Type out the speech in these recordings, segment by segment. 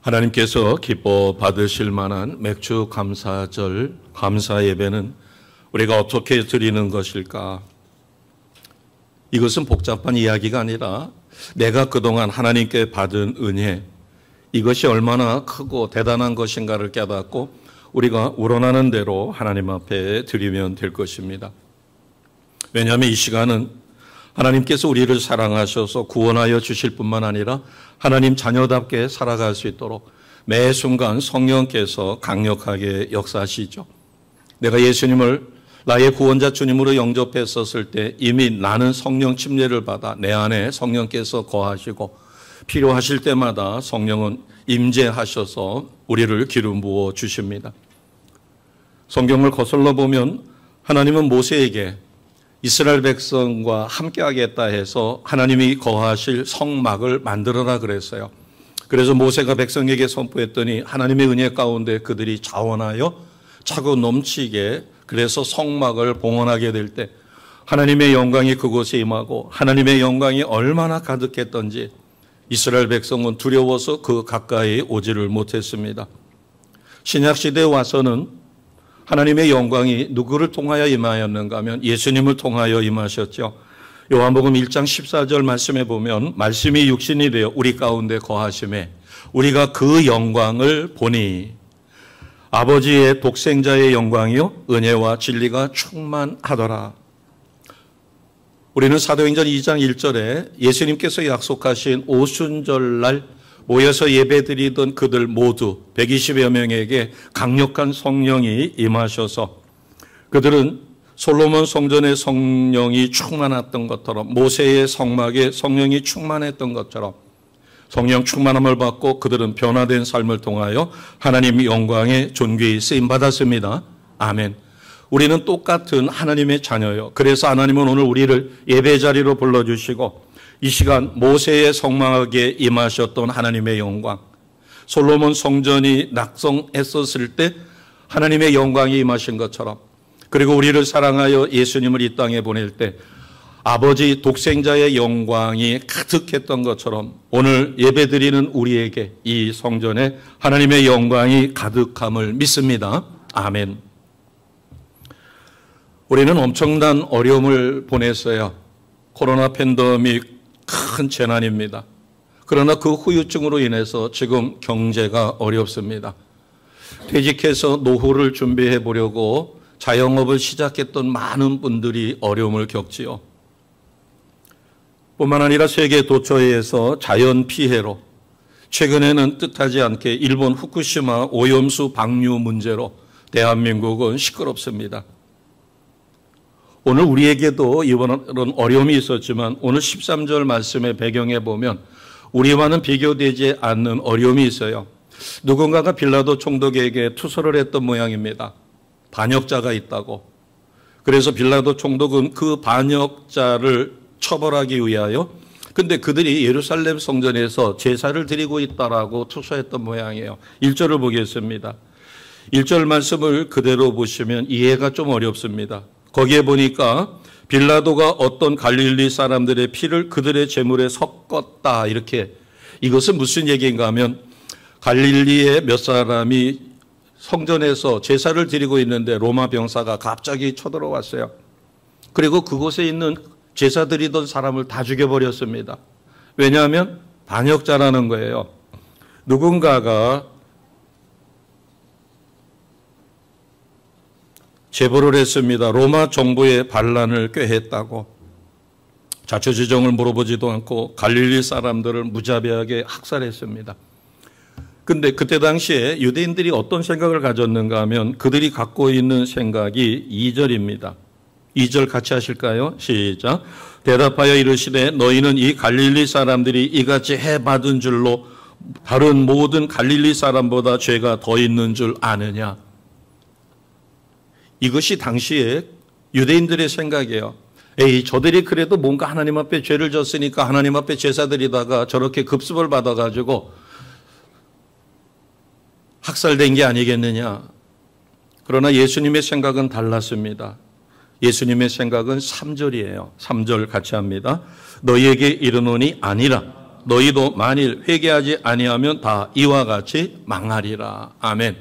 하나님께서 기뻐 받으실 만한 맥주 감사절 감사 예배는 우리가 어떻게 드리는 것일까? 이것은 복잡한 이야기가 아니라 내가 그동안 하나님께 받은 은혜, 이것이 얼마나 크고 대단한 것인가를 깨닫고 우리가 우러나는 대로 하나님 앞에 드리면 될 것입니다. 왜냐하면 이 시간은 하나님께서 우리를 사랑하셔서 구원하여 주실 뿐만 아니라 하나님 자녀답게 살아갈 수 있도록 매 순간 성령께서 강력하게 역사하시죠. 내가 예수님을 나의 구원자 주님으로 영접했었을 때 이미 나는 성령 침례를 받아 내 안에 성령께서 거하시고 필요하실 때마다 성령은 임재하셔서 우리를 기름 부어 주십니다. 성경을 거슬러 보면 하나님은 모세에게 이스라엘 백성과 함께 하겠다 해서 하나님이 거하실 성막을 만들어라 그랬어요. 그래서 모세가 백성에게 선포했더니 하나님의 은혜 가운데 그들이 자원하여 차고 넘치게, 그래서 성막을 봉헌하게 될 때 하나님의 영광이 그곳에 임하고 하나님의 영광이 얼마나 가득했던지 이스라엘 백성은 두려워서 그 가까이 오지를 못했습니다. 신약시대에 와서는 하나님의 영광이 누구를 통하여 임하였는가 하면 예수님을 통하여 임하셨죠. 요한복음 1장 14절 말씀에 보면 말씀이 육신이 되어 우리 가운데 거하심에 우리가 그 영광을 보니 아버지의 독생자의 영광이요 은혜와 진리가 충만하더라. 우리는 사도행전 2장 1절에 예수님께서 약속하신 오순절날 모여서 예배드리던 그들 모두 120여 명에게 강력한 성령이 임하셔서 그들은 솔로몬 성전의 성령이 충만했던 것처럼 모세의 성막에 성령이 충만했던 것처럼 성령 충만함을 받고 그들은 변화된 삶을 통하여 하나님 영광의 존귀에 쓰임받았습니다. 아멘. 우리는 똑같은 하나님의 자녀요. 그래서 하나님은 오늘 우리를 예배 자리로 불러주시고 이 시간 모세의 성막에 임하셨던 하나님의 영광, 솔로몬 성전이 낙성했었을 때 하나님의 영광이 임하신 것처럼, 그리고 우리를 사랑하여 예수님을 이 땅에 보낼 때 아버지 독생자의 영광이 가득했던 것처럼 오늘 예배드리는 우리에게 이 성전에 하나님의 영광이 가득함을 믿습니다. 아멘. 우리는 엄청난 어려움을 보냈어요. 코로나 팬데믹 큰 재난입니다. 그러나 그 후유증으로 인해서 지금 경제가 어렵습니다. 퇴직해서 노후를 준비해 보려고 자영업을 시작했던 많은 분들이 어려움을 겪지요. 뿐만 아니라 세계 도처에서 자연 피해로 최근에는 뜻하지 않게 일본 후쿠시마 오염수 방류 문제로 대한민국은 시끄럽습니다. 오늘 우리에게도 이런 어려움이 있었지만 오늘 13절 말씀의 배경에 보면 우리와는 비교되지 않는 어려움이 있어요. 누군가가 빌라도 총독에게 투서를 했던 모양입니다. 반역자가 있다고. 그래서 빌라도 총독은 그 반역자를 처벌하기 위하여, 근데 그들이 예루살렘 성전에서 제사를 드리고 있다라고 투서했던 모양이에요. 1절을 보겠습니다. 1절 말씀을 그대로 보시면 이해가 좀 어렵습니다. 거기에 보니까 빌라도가 어떤 갈릴리 사람들의 피를 그들의 제물에 섞었다, 이렇게. 이것은 무슨 얘기인가 하면 갈릴리의 몇 사람이 성전에서 제사를 드리고 있는데 로마 병사가 갑자기 쳐들어왔어요. 그리고 그곳에 있는 제사 드리던 사람을 다 죽여버렸습니다. 왜냐하면 반역자라는 거예요. 누군가가 제보를 했습니다. 로마 정부의 반란을 꾀했다고. 자초지종을 물어보지도 않고 갈릴리 사람들을 무자비하게 학살했습니다. 근데 그때 당시에 유대인들이 어떤 생각을 가졌는가 하면 그들이 갖고 있는 생각이 2절입니다. 2절 같이 하실까요? 시작. 대답하여 이르시되 너희는 이 갈릴리 사람들이 이같이 해받은 줄로 다른 모든 갈릴리 사람보다 죄가 더 있는 줄 아느냐. 이것이 당시에 유대인들의 생각이에요. 에이, 저들이 그래도 뭔가 하나님 앞에 죄를 졌으니까 하나님 앞에 제사 드리다가 저렇게 급습을 받아가지고 학살된 게 아니겠느냐. 그러나 예수님의 생각은 달랐습니다. 예수님의 생각은 3절이에요. 3절 같이 합니다. 너희에게 이르노니 아니라 너희도 만일 회개하지 아니하면 다 이와 같이 망하리라. 아멘.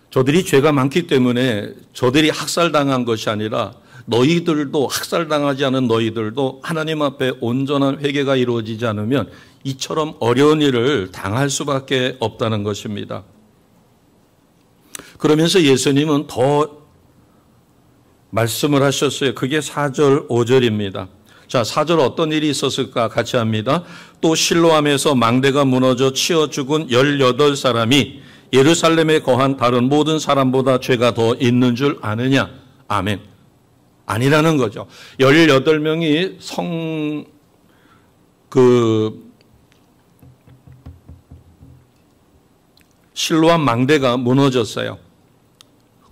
저들이 죄가 많기 때문에 저들이 학살당한 것이 아니라 너희들도, 학살당하지 않은 너희들도 하나님 앞에 온전한 회개가 이루어지지 않으면 이처럼 어려운 일을 당할 수밖에 없다는 것입니다. 그러면서 예수님은 더 말씀을 하셨어요. 그게 4절, 5절입니다. 자, 4절 어떤 일이 있었을까 같이 합니다. 또 실로암에서 망대가 무너져 치어 죽은 18사람이 예루살렘에 거한 다른 모든 사람보다 죄가 더 있는 줄 아느냐? 아멘. 아니라는 거죠. 18명이 실로암 망대가 무너졌어요.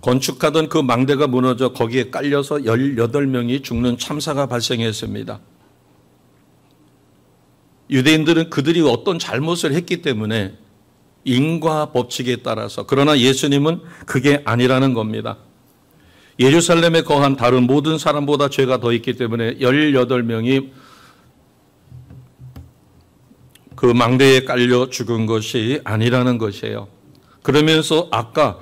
건축하던 그 망대가 무너져 거기에 깔려서 18명이 죽는 참사가 발생했습니다. 유대인들은 그들이 어떤 잘못을 했기 때문에 인과 법칙에 따라서, 그러나 예수님은 그게 아니라는 겁니다. 예루살렘에 거한 다른 모든 사람보다 죄가 더 있기 때문에 18명이 그 망대에 깔려 죽은 것이 아니라는 것이에요. 그러면서 아까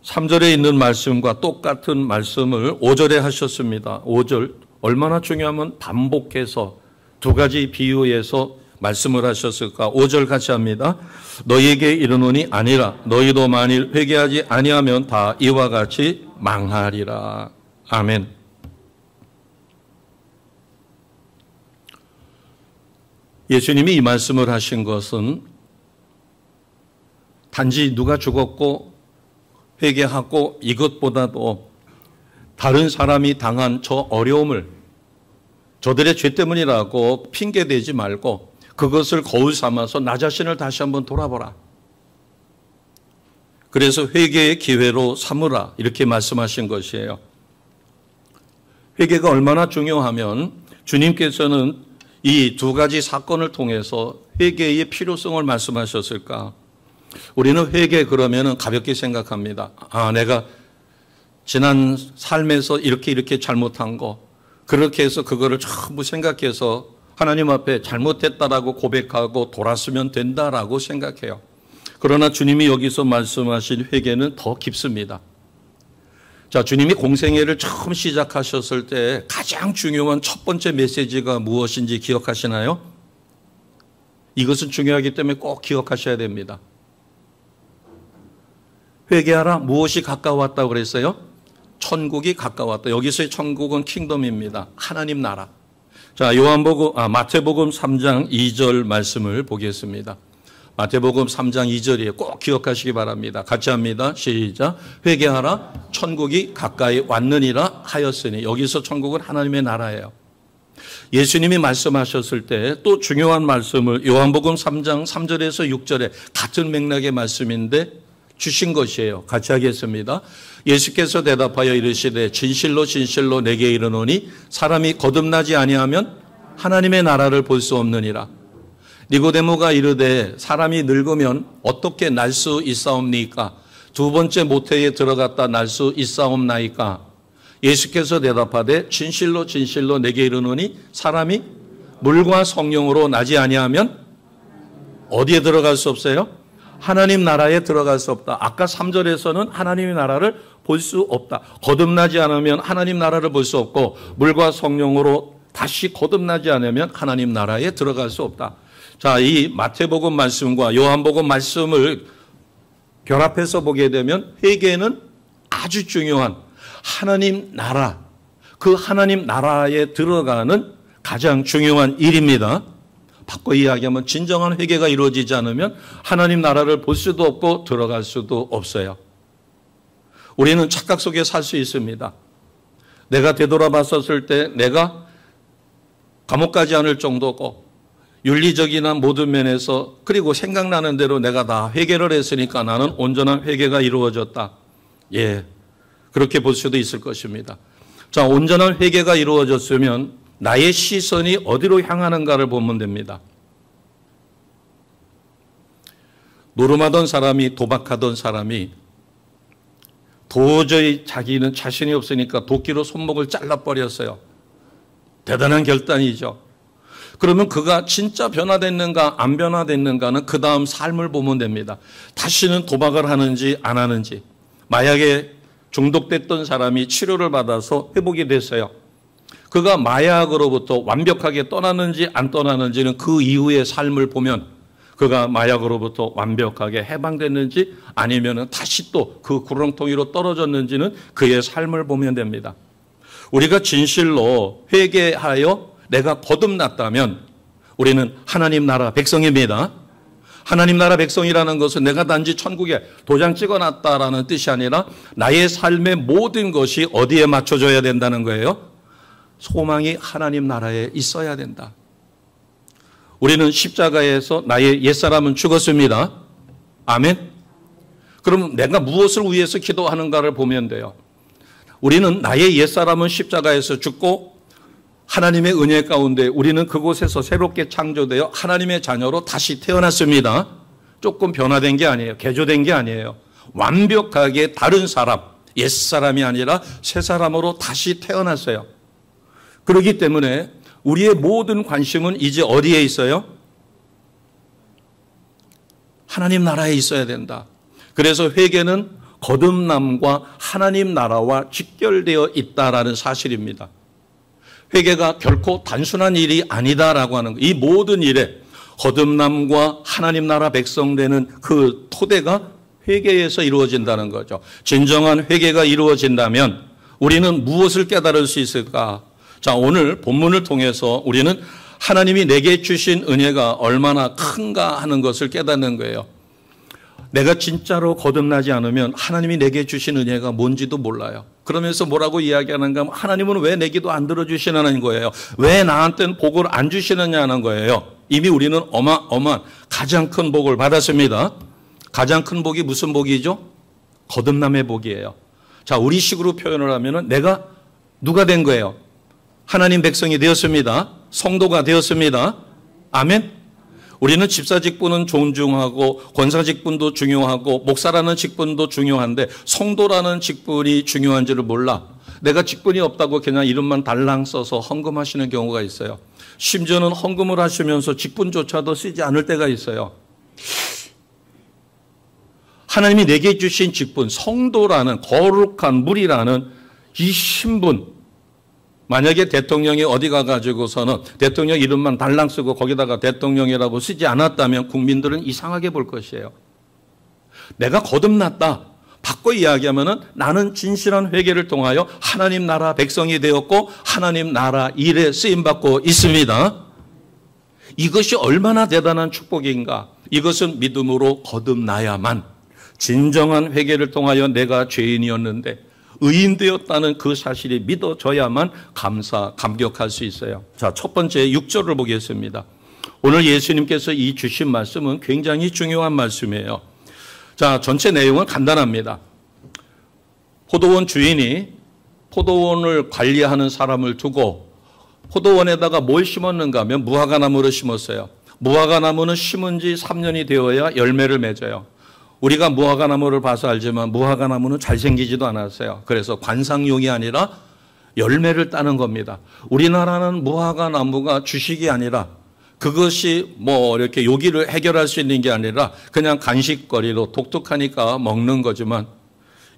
3절에 있는 말씀과 똑같은 말씀을 5절에 하셨습니다. 5절 얼마나 중요하면 반복해서 두 가지 비유에서 말씀을 하셨을까? 5절 같이 합니다. 너희에게 이르노니 아니라 너희도 만일 회개하지 아니하면 다 이와 같이 망하리라. 아멘. 예수님이 이 말씀을 하신 것은 단지 누가 죽었고 회개하고 이것보다도 다른 사람이 당한 저 어려움을 저들의 죄 때문이라고 핑계대지 말고 그것을 거울 삼아서 나 자신을 다시 한번 돌아보라. 그래서 회개의 기회로 삼으라. 이렇게 말씀하신 것이에요. 회개가 얼마나 중요하면 주님께서는 이 두 가지 사건을 통해서 회개의 필요성을 말씀하셨을까? 우리는 회개 그러면은 가볍게 생각합니다. 아, 내가 지난 삶에서 이렇게 잘못한 거, 그렇게 해서 그거를 전부 생각해서 하나님 앞에 잘못했다라고 고백하고 돌았으면 된다라고 생각해요. 그러나 주님이 여기서 말씀하신 회개는 더 깊습니다. 자, 주님이 공생애를 처음 시작하셨을 때 가장 중요한 첫 번째 메시지가 무엇인지 기억하시나요? 이것은 중요하기 때문에 꼭 기억하셔야 됩니다. 회개하라. 무엇이 가까웠다고 그랬어요? 천국이 가까웠다. 여기서의 천국은 킹덤입니다. 하나님 나라. 자, 마태복음 3장 2절 말씀을 보겠습니다. 마태복음 3장 2절이에요. 꼭 기억하시기 바랍니다. 같이 합니다. 시작. 회개하라. 천국이 가까이 왔느니라 하였으니. 여기서 천국은 하나님의 나라예요. 예수님이 말씀하셨을 때 또 중요한 말씀을 요한복음 3장 3절에서 6절에 같은 맥락의 말씀인데 주신 것이에요. 같이 하겠습니다. 예수께서 대답하여 이르시되 진실로 진실로 내게 이르노니 사람이 거듭나지 아니하면 하나님의 나라를 볼 수 없느니라. 니고데모가 이르되 사람이 늙으면 어떻게 날 수 있사옵니까? 두 번째 모태에 들어갔다 날 수 있사옵나이까? 예수께서 대답하되 진실로 진실로 내게 이르노니 사람이 물과 성령으로 나지 아니하면 어디에 들어갈 수 없어요? 하나님 나라에 들어갈 수 없다. 아까 3절에서는 하나님의 나라를 볼 수 없다. 거듭나지 않으면 하나님 나라를 볼 수 없고 물과 성령으로 다시 거듭나지 않으면 하나님 나라에 들어갈 수 없다. 자, 이 마태복음 말씀과 요한복음 말씀을 결합해서 보게 되면 회개는 아주 중요한 하나님 나라, 그 하나님 나라에 들어가는 가장 중요한 일입니다. 바꿔 이야기하면 진정한 회개가 이루어지지 않으면 하나님 나라를 볼 수도 없고 들어갈 수도 없어요. 우리는 착각 속에 살 수 있습니다. 내가 되돌아봤었을 때 내가 감옥 가지 않을 정도고 윤리적이나 모든 면에서 그리고 생각나는 대로 내가 다 회개를 했으니까 나는 온전한 회개가 이루어졌다. 예, 그렇게 볼 수도 있을 것입니다. 자, 온전한 회개가 이루어졌으면 나의 시선이 어디로 향하는가를 보면 됩니다. 노름하던 사람이, 도박하던 사람이 도저히 자기는 자신이 없으니까 도끼로 손목을 잘라버렸어요. 대단한 결단이죠. 그러면 그가 진짜 변화됐는가 안 변화됐는가는 그 다음 삶을 보면 됩니다. 다시는 도박을 하는지 안 하는지. 마약에 중독됐던 사람이 치료를 받아서 회복이 됐어요. 그가 마약으로부터 완벽하게 떠나는지 안 떠나는지는 그 이후의 삶을 보면 그가 마약으로부터 완벽하게 해방됐는지 아니면 다시 또 그 구렁텅이로 떨어졌는지는 그의 삶을 보면 됩니다. 우리가 진실로 회개하여 내가 거듭났다면 우리는 하나님 나라 백성입니다. 하나님 나라 백성이라는 것은 내가 단지 천국에 도장 찍어놨다라는 뜻이 아니라 나의 삶의 모든 것이 어디에 맞춰져야 된다는 거예요? 소망이 하나님 나라에 있어야 된다. 우리는 십자가에서 나의 옛사람은 죽었습니다. 아멘. 그럼 내가 무엇을 위해서 기도하는가를 보면 돼요. 우리는 나의 옛사람은 십자가에서 죽고 하나님의 은혜 가운데 우리는 그곳에서 새롭게 창조되어 하나님의 자녀로 다시 태어났습니다. 조금 변화된 게 아니에요. 개조된 게 아니에요. 완벽하게 다른 사람, 옛사람이 아니라 새 사람으로 다시 태어났어요. 그렇기 때문에 우리의 모든 관심은 이제 어디에 있어요? 하나님 나라에 있어야 된다. 그래서 회개는 거듭남과 하나님 나라와 직결되어 있다라는 사실입니다. 회개가 결코 단순한 일이 아니다라고 하는 이 모든 일에 거듭남과 하나님 나라 백성 되는 그 토대가 회개에서 이루어진다는 거죠. 진정한 회개가 이루어진다면 우리는 무엇을 깨달을 수 있을까? 자, 오늘 본문을 통해서 우리는 하나님이 내게 주신 은혜가 얼마나 큰가 하는 것을 깨닫는 거예요. 내가 진짜로 거듭나지 않으면 하나님이 내게 주신 은혜가 뭔지도 몰라요. 그러면서 뭐라고 이야기하는가 하면 하나님은 왜 내 기도 안 들어주시냐는 거예요. 왜 나한테는 복을 안 주시느냐는 거예요. 이미 우리는 어마어마한 가장 큰 복을 받았습니다. 가장 큰 복이 무슨 복이죠? 거듭남의 복이에요. 자, 우리식으로 표현을 하면은 내가 누가 된 거예요? 하나님 백성이 되었습니다. 성도가 되었습니다. 아멘. 우리는 집사 직분은 존중하고 권사 직분도 중요하고 목사라는 직분도 중요한데 성도라는 직분이 중요한지를 몰라. 내가 직분이 없다고 그냥 이름만 달랑 써서 헌금하시는 경우가 있어요. 심지어는 헌금을 하시면서 직분조차도 쓰지 않을 때가 있어요. 하나님이 내게 주신 직분, 성도라는 거룩한 물이라는 이 신분, 만약에 대통령이 어디 가가지고서는 대통령 이름만 달랑 쓰고 거기다가 대통령이라고 쓰지 않았다면 국민들은 이상하게 볼 것이에요. 내가 거듭났다. 바꿔 이야기하면은 나는 진실한 회개를 통하여 하나님 나라 백성이 되었고 하나님 나라 일에 쓰임받고 있습니다. 이것이 얼마나 대단한 축복인가. 이것은 믿음으로 거듭나야만 진정한 회개를 통하여 내가 죄인이었는데 의인되었다는 그 사실이 믿어져야만 감격할 수 있어요. 자, 첫 번째 6절을 보겠습니다. 오늘 예수님께서 이 주신 말씀은 굉장히 중요한 말씀이에요. 자, 전체 내용은 간단합니다. 포도원 주인이 포도원을 관리하는 사람을 두고 포도원에다가 뭘 심었는가 하면 무화과나무를 심었어요. 무화과나무는 심은 지 3년이 되어야 열매를 맺어요. 우리가 무화과나무를 봐서 알지만 무화과나무는 잘생기지도 않았어요. 그래서 관상용이 아니라 열매를 따는 겁니다. 우리나라는 무화과나무가 주식이 아니라 그것이 뭐 이렇게 요기를 해결할 수 있는 게 아니라 그냥 간식거리로 독특하니까 먹는 거지만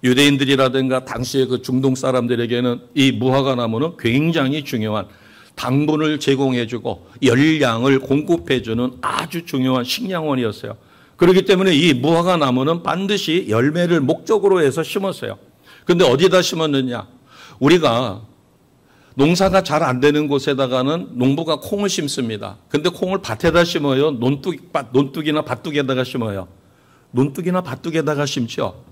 유대인들이라든가 당시의 그 중동 사람들에게는 이 무화과나무는 굉장히 중요한 당분을 제공해주고 열량을 공급해주는 아주 중요한 식량원이었어요. 그렇기 때문에 이 무화과 나무는 반드시 열매를 목적으로 해서 심었어요. 그런데 어디다 심었느냐? 우리가 농사가 잘 안 되는 곳에다가는 농부가 콩을 심습니다. 근데 콩을 밭에다 심어요? 논둑이나 밭둑에다가 심어요? 논둑이나 밭둑에다가 심죠.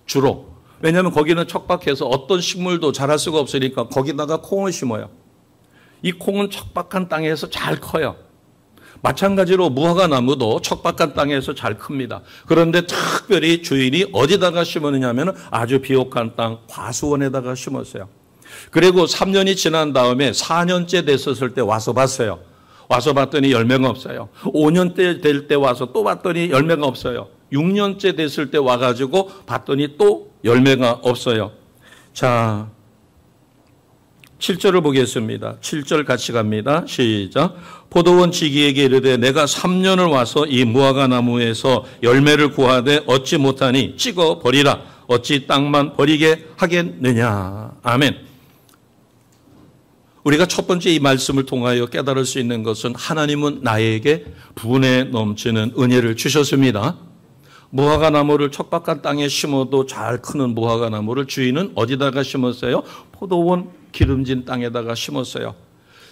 주로. 왜냐하면 거기는 척박해서 어떤 식물도 자랄 수가 없으니까 거기다가 콩을 심어요. 이 콩은 척박한 땅에서 잘 커요. 마찬가지로 무화과 나무도 척박한 땅에서 잘 큽니다. 그런데 특별히 주인이 어디다가 심었느냐 하면 아주 비옥한 땅 과수원에다가 심었어요. 그리고 3년이 지난 다음에 4년째 됐었을 때 와서 봤어요. 와서 봤더니 열매가 없어요. 5년째 될 때 와서 또 봤더니 열매가 없어요. 6년째 됐을 때 와가지고 봤더니 또 열매가 없어요. 자, 7절을 보겠습니다. 7절 같이 갑니다. 시작. 포도원 지기에게 이르되 내가 3년을 와서 이 무화과 나무에서 열매를 구하되 얻지 못하니 찍어 버리라. 어찌 땅만 버리게 하겠느냐. 아멘. 우리가 첫 번째 이 말씀을 통하여 깨달을 수 있는 것은 하나님은 나에게 분에 넘치는 은혜를 주셨습니다. 무화과 나무를 척박한 땅에 심어도 잘 크는 무화과 나무를 주인은 어디다가 심었어요? 포도원 기름진 땅에다가 심었어요.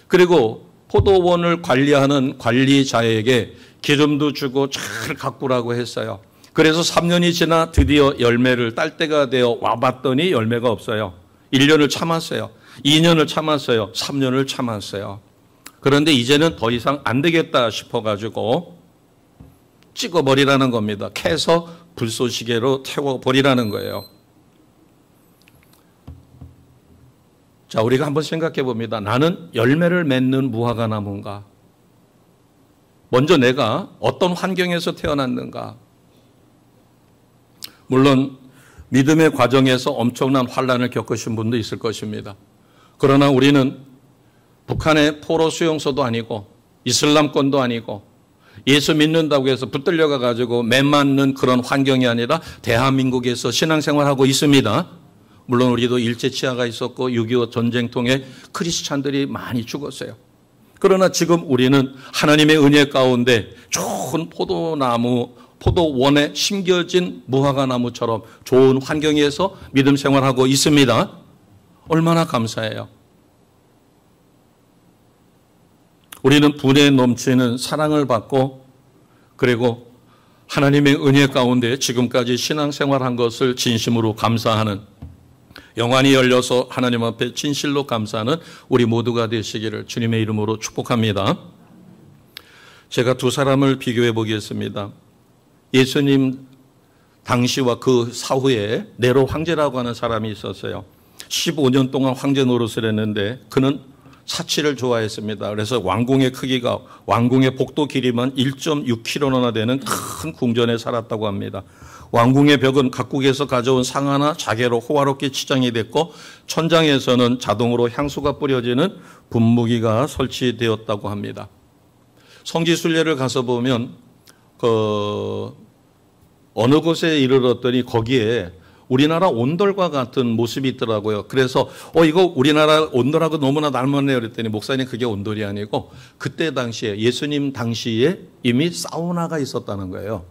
그리고 포도원을 관리하는 관리자에게 기름도 주고 잘 가꾸라고 했어요. 그래서 3년이 지나 드디어 열매를 딸 때가 되어 와봤더니 열매가 없어요. 1년을 참았어요. 2년을 참았어요. 3년을 참았어요. 그런데 이제는 더 이상 안 되겠다 싶어가지고 찍어버리라는 겁니다. 캐서 불쏘시개로 태워버리라는 거예요. 자, 우리가 한번 생각해 봅니다. 나는 열매를 맺는 무화과 나무인가? 먼저 내가 어떤 환경에서 태어났는가? 물론 믿음의 과정에서 엄청난 환란을 겪으신 분도 있을 것입니다. 그러나 우리는 북한의 포로 수용소도 아니고 이슬람권도 아니고 예수 믿는다고 해서 붙들려가 가지고 매 맞는 그런 환경이 아니라 대한민국에서 신앙생활하고 있습니다. 물론 우리도 일제치하가 있었고 6.25 전쟁통에 크리스찬들이 많이 죽었어요. 그러나 지금 우리는 하나님의 은혜 가운데 좋은 포도원에 심겨진 무화과 나무처럼 좋은 환경에서 믿음 생활하고 있습니다. 얼마나 감사해요. 우리는 분에 넘치는 사랑을 받고 그리고 하나님의 은혜 가운데 지금까지 신앙생활한 것을 진심으로 감사하는, 영안이 열려서 하나님 앞에 진실로 감사하는 우리 모두가 되시기를 주님의 이름으로 축복합니다. 제가 두 사람을 비교해 보겠습니다. 예수님 당시와 그 사후에 네로 황제라고 하는 사람이 있었어요. 15년 동안 황제 노릇을 했는데 그는 사치를 좋아했습니다. 그래서 왕궁의 크기가 왕궁의 복도 길이만 1.6km나 되는 큰 궁전에 살았다고 합니다. 왕궁의 벽은 각국에서 가져온 상아나 자개로 호화롭게 치장이 됐고 천장에서는 자동으로 향수가 뿌려지는 분무기가 설치되었다고 합니다. 성지순례를 가서 보면 어느 곳에 이르렀더니 거기에 우리나라 온돌과 같은 모습이 있더라고요. 그래서 이거 우리나라 온돌하고 너무나 닮았네요 그랬더니 목사님 그게 온돌이 아니고 그때 당시에 예수님 당시에 이미 사우나가 있었다는 거예요.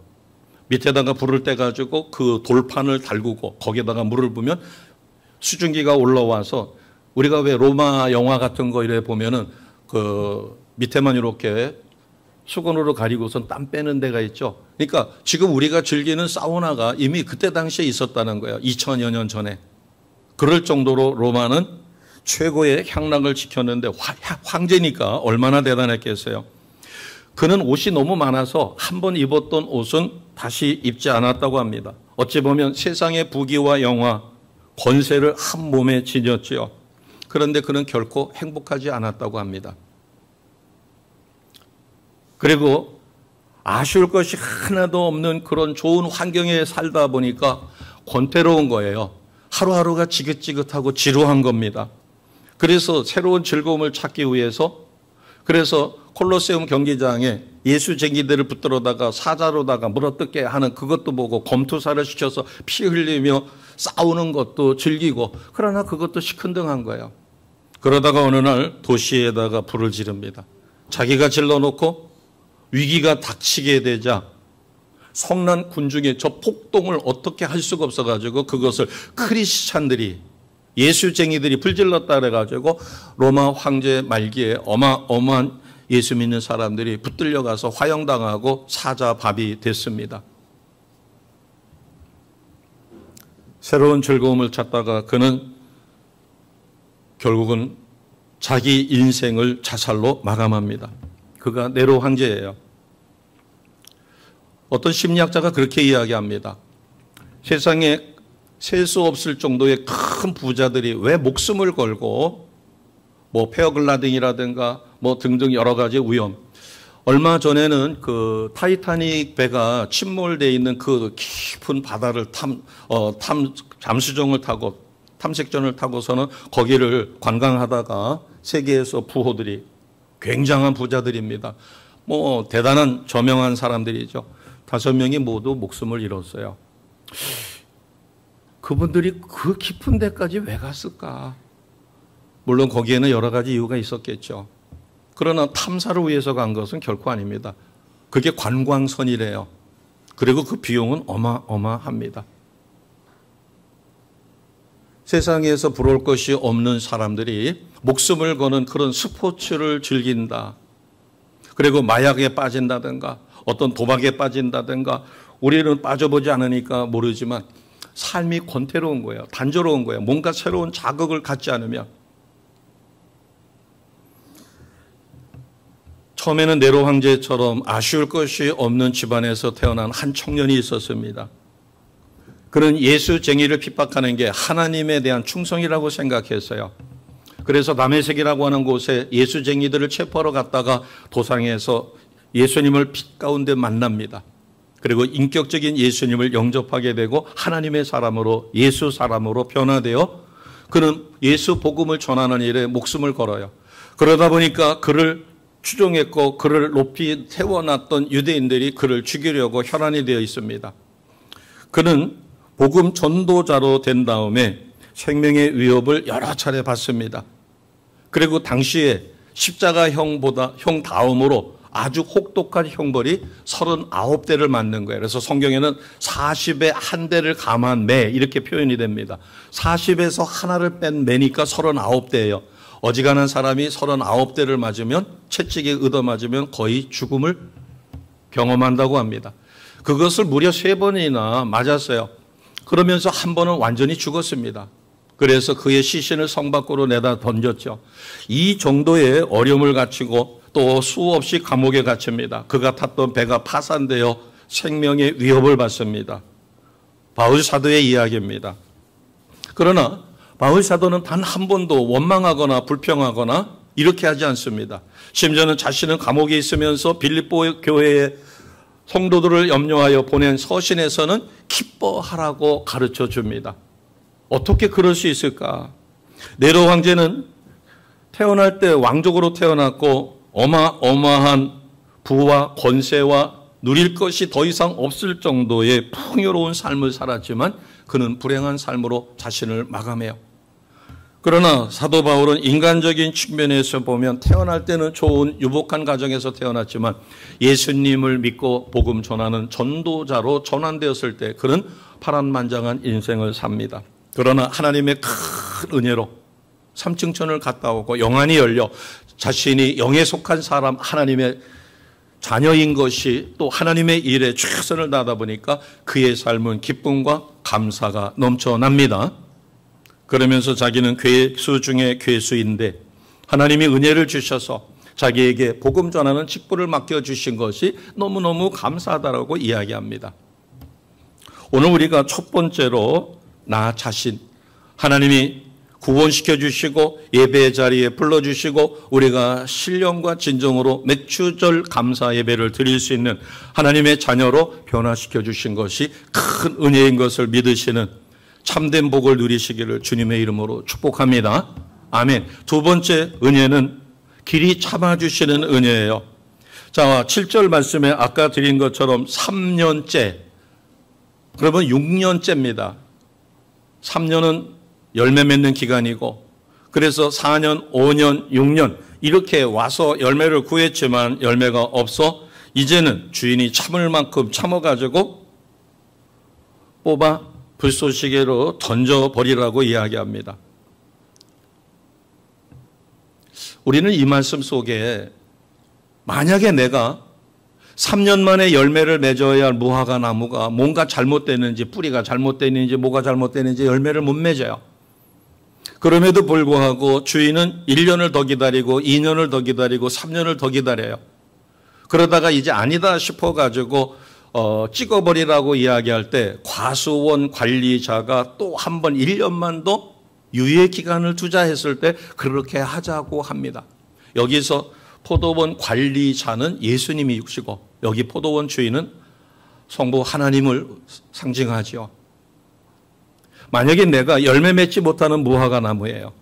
밑에다가 불을 떼가지고 그 돌판을 달구고 거기에다가 물을 부으면 수증기가 올라와서 우리가 왜 로마 영화 같은 거 이래 보면은 그 밑에만 이렇게 수건으로 가리고선 땀 빼는 데가 있죠. 그러니까 지금 우리가 즐기는 사우나가 이미 그때 당시에 있었다는 거예요. 2000여 년 전에. 그럴 정도로 로마는 최고의 향락을 지켰는데 황제니까 얼마나 대단했겠어요. 그는 옷이 너무 많아서 한 번 입었던 옷은 다시 입지 않았다고 합니다. 어찌 보면 세상의 부귀와 영화, 권세를 한 몸에 지녔지요. 그런데 그는 결코 행복하지 않았다고 합니다. 그리고 아쉬울 것이 하나도 없는 그런 좋은 환경에 살다 보니까 권태로운 거예요. 하루하루가 지긋지긋하고 지루한 겁니다. 그래서 새로운 즐거움을 찾기 위해서 그래서 콜로세움 경기장에 예수쟁이들을 붙들어다가 사자로다가 물어뜯게 하는 그것도 보고 검투사를 시켜서 피 흘리며 싸우는 것도 즐기고 그러나 그것도 시큰둥한 거예요. 그러다가 어느 날 도시에다가 불을 지릅니다. 자기가 질러놓고 위기가 닥치게 되자 성난 군중에 저 폭동을 어떻게 할 수가 없어가지고 그것을 크리스찬들이 예수쟁이들이 불질렀다 그래가지고 로마 황제 말기에 어마어마한 예수 믿는 사람들이 붙들려가서 화형당하고 사자밥이 됐습니다. 새로운 즐거움을 찾다가 그는 결국은 자기 인생을 자살로 마감합니다. 그가 네로 황제예요. 어떤 심리학자가 그렇게 이야기합니다. 세상에 셀 수 없을 정도의 큰 부자들이 왜 목숨을 걸고 뭐 패러글라이딩이라든가 뭐 등등 여러 가지 위험. 얼마 전에는 그 타이타닉 배가 침몰되어 있는 그 깊은 바다를 잠수정을 타고 탐색전을 타고서는 거기를 관광하다가 세계에서 부호들이 굉장한 부자들입니다. 뭐 대단한 저명한 사람들이죠. 5명이 모두 목숨을 잃었어요. 그분들이 그 깊은 데까지 왜 갔을까? 물론 거기에는 여러 가지 이유가 있었겠죠. 그러나 탐사를 위해서 간 것은 결코 아닙니다. 그게 관광선이래요. 그리고 그 비용은 어마어마합니다. 세상에서 부러울 것이 없는 사람들이 목숨을 거는 그런 스포츠를 즐긴다. 그리고 마약에 빠진다든가 어떤 도박에 빠진다든가 우리는 빠져보지 않으니까 모르지만 삶이 권태로운 거예요. 단조로운 거예요. 뭔가 새로운 자극을 갖지 않으면. 처음에는 네로 황제처럼 아쉬울 것이 없는 집안에서 태어난 한 청년이 있었습니다. 그는 예수쟁이를 핍박하는 게 하나님에 대한 충성이라고 생각했어요. 그래서 다메섹이라고 하는 곳에 예수쟁이들을 체포하러 갔다가 도상에서 예수님을 빛 가운데 만납니다. 그리고 인격적인 예수님을 영접하게 되고 하나님의 사람으로 예수 사람으로 변화되어 그는 예수 복음을 전하는 일에 목숨을 걸어요. 그러다 보니까 그를 추종했고 그를 높이 세워놨던 유대인들이 그를 죽이려고 혈안이 되어 있습니다. 그는 복음 전도자로 된 다음에 생명의 위협을 여러 차례 받습니다. 그리고 당시에 십자가형 다음으로 아주 혹독한 형벌이 39대를 맞는 거예요. 그래서 성경에는 40에 한 대를 감한 매 이렇게 표현이 됩니다. 40에서 하나를 뺀 매니까 39대예요. 어지간한 사람이 39대를 맞으면 채찍에 얻어맞으면 거의 죽음을 경험한다고 합니다. 그것을 무려 3번이나 맞았어요. 그러면서 한 번은 완전히 죽었습니다. 그래서 그의 시신을 성 밖으로 내다 던졌죠. 이 정도의 어려움을 갖추고 또 수없이 감옥에 갇힙니다. 그가 탔던 배가 파산되어 생명의 위협을 받습니다. 바울 사도의 이야기입니다. 그러나 바울 사도는 단 한 번도 원망하거나 불평하거나 이렇게 하지 않습니다. 심지어는 자신은 감옥에 있으면서 빌립보 교회의 성도들을 염려하여 보낸 서신에서는 기뻐하라고 가르쳐 줍니다. 어떻게 그럴 수 있을까? 네로 황제는 태어날 때 왕족으로 태어났고 어마어마한 부와 권세와 누릴 것이 더 이상 없을 정도의 풍요로운 삶을 살았지만 그는 불행한 삶으로 자신을 마감해요. 그러나 사도 바울은 인간적인 측면에서 보면 태어날 때는 좋은 유복한 가정에서 태어났지만 예수님을 믿고 복음 전하는 전도자로 전환되었을 때 그는 파란만장한 인생을 삽니다. 그러나 하나님의 큰 은혜로 3층천을 갔다 오고 영안이 열려 자신이 영에 속한 사람 하나님의 자녀인 것이 또 하나님의 일에 최선을 다하다 보니까 그의 삶은 기쁨과 감사가 넘쳐납니다. 그러면서 자기는 괴수 중에 괴수인데 하나님이 은혜를 주셔서 자기에게 복음 전하는 직분을 맡겨주신 것이 너무너무 감사하다라고 이야기합니다. 오늘 우리가 첫 번째로 나 자신, 하나님이 구원시켜 주시고 예배의 자리에 불러주시고 우리가 신령과 진정으로 맥추절 감사 예배를 드릴 수 있는 하나님의 자녀로 변화시켜 주신 것이 큰 은혜인 것을 믿으시는 참된 복을 누리시기를 주님의 이름으로 축복합니다. 아멘. 두 번째 은혜는 길이 참아주시는 은혜예요. 자, 7절 말씀에 아까 드린 것처럼 3년째, 그러면 6년째입니다. 3년은 열매 맺는 기간이고 그래서 4년, 5년, 6년 이렇게 와서 열매를 구했지만 열매가 없어 이제는 주인이 참을 만큼 참아가지고 뽑아 불쏘시개로 던져버리라고 이야기합니다. 우리는 이 말씀 속에 만약에 내가 3년 만에 열매를 맺어야 할 무화과 나무가 뭔가 잘못됐는지 뿌리가 잘못됐는지 뭐가 잘못됐는지 열매를 못 맺어요. 그럼에도 불구하고 주인은 1년을 더 기다리고 2년을 더 기다리고 3년을 더 기다려요. 그러다가 이제 아니다 싶어가지고 찍어버리라고 이야기할 때 과수원 관리자가 또 한 번 1년만 더 유예 기간을 투자했을 때 그렇게 하자고 합니다. 여기서 포도원 관리자는 예수님이시고 여기 포도원 주인은 성부 하나님을 상징하죠. 만약에 내가 열매 맺지 못하는 무화과 나무예요.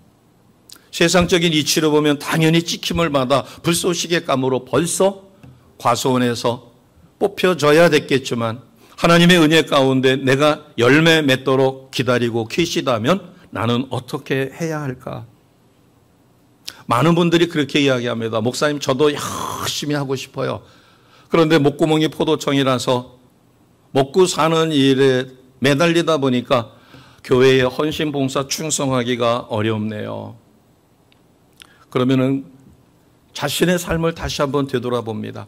세상적인 이치로 보면 당연히 찍힘을 받아 불쏘시개 감으로 벌써 과수원에서 뽑혀져야 됐겠지만 하나님의 은혜 가운데 내가 열매 맺도록 기다리고 계시다면 나는 어떻게 해야 할까? 많은 분들이 그렇게 이야기합니다. 목사님, 저도 열심히 하고 싶어요. 그런데 목구멍이 포도청이라서 먹고 사는 일에 매달리다 보니까 교회에 헌신 봉사 충성하기가 어렵네요. 그러면은 자신의 삶을 다시 한번 되돌아봅니다.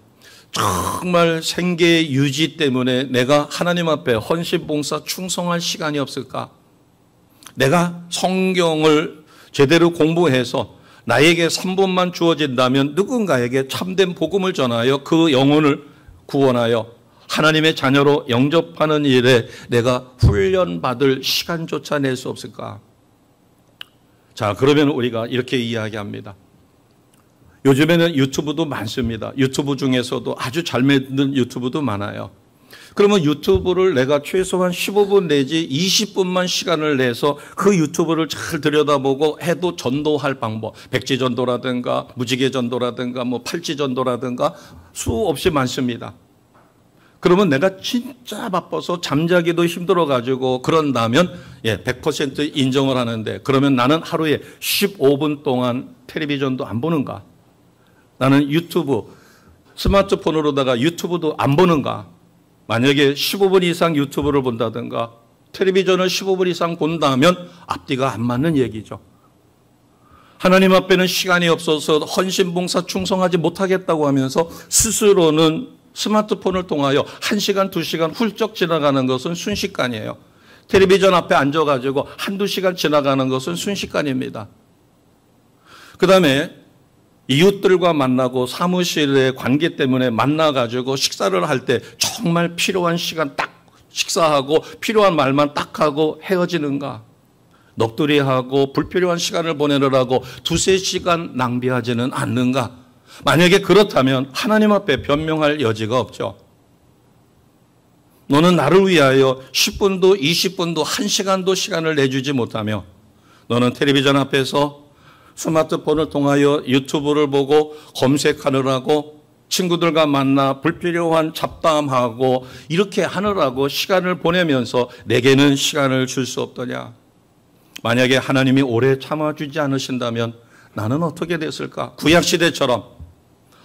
정말 생계 유지 때문에 내가 하나님 앞에 헌신 봉사 충성할 시간이 없을까? 내가 성경을 제대로 공부해서 나에게 3분만 주어진다면 누군가에게 참된 복음을 전하여 그 영혼을 구원하여 하나님의 자녀로 영접하는 일에 내가 훈련받을 시간조차 낼 수 없을까? 자, 그러면 우리가 이렇게 이야기합니다. 요즘에는 유튜브도 많습니다. 유튜브 중에서도 아주 잘 만든 유튜브도 많아요. 그러면 유튜브를 내가 최소한 15분 내지 20분만 시간을 내서 그 유튜브를 잘 들여다보고 해도 전도할 방법, 백지전도라든가 무지개전도라든가 뭐 팔찌전도라든가 수없이 많습니다. 그러면 내가 진짜 바빠서 잠자기도 힘들어가지고 그런다면 100% 인정을 하는데, 그러면 나는 하루에 15분 동안 텔레비전도 안 보는가? 나는 유튜브, 스마트폰으로다가 유튜브도 안 보는가? 만약에 15분 이상 유튜브를 본다든가 텔레비전을 15분 이상 본다면 앞뒤가 안 맞는 얘기죠. 하나님 앞에는 시간이 없어서 헌신봉사 충성하지 못하겠다고 하면서 스스로는 스마트폰을 통하여 1시간, 2시간 훌쩍 지나가는 것은 순식간이에요. 텔레비전 앞에 앉아가지고 1-2시간 지나가는 것은 순식간입니다. 그 다음에 이웃들과 만나고 사무실의 관계 때문에 만나가지고 식사를 할 때 정말 필요한 시간 딱 식사하고 필요한 말만 딱 하고 헤어지는가? 넋두리하고 불필요한 시간을 보내느라고 2-3시간 낭비하지는 않는가? 만약에 그렇다면 하나님 앞에 변명할 여지가 없죠. 너는 나를 위하여 10분도 20분도 1시간도 시간을 내주지 못하며 너는 텔레비전 앞에서 스마트폰을 통하여 유튜브를 보고 검색하느라고 친구들과 만나 불필요한 잡담하고 이렇게 하느라고 시간을 보내면서 내게는 시간을 줄 수 없더냐. 만약에 하나님이 오래 참아주지 않으신다면 나는 어떻게 됐을까? 구약시대처럼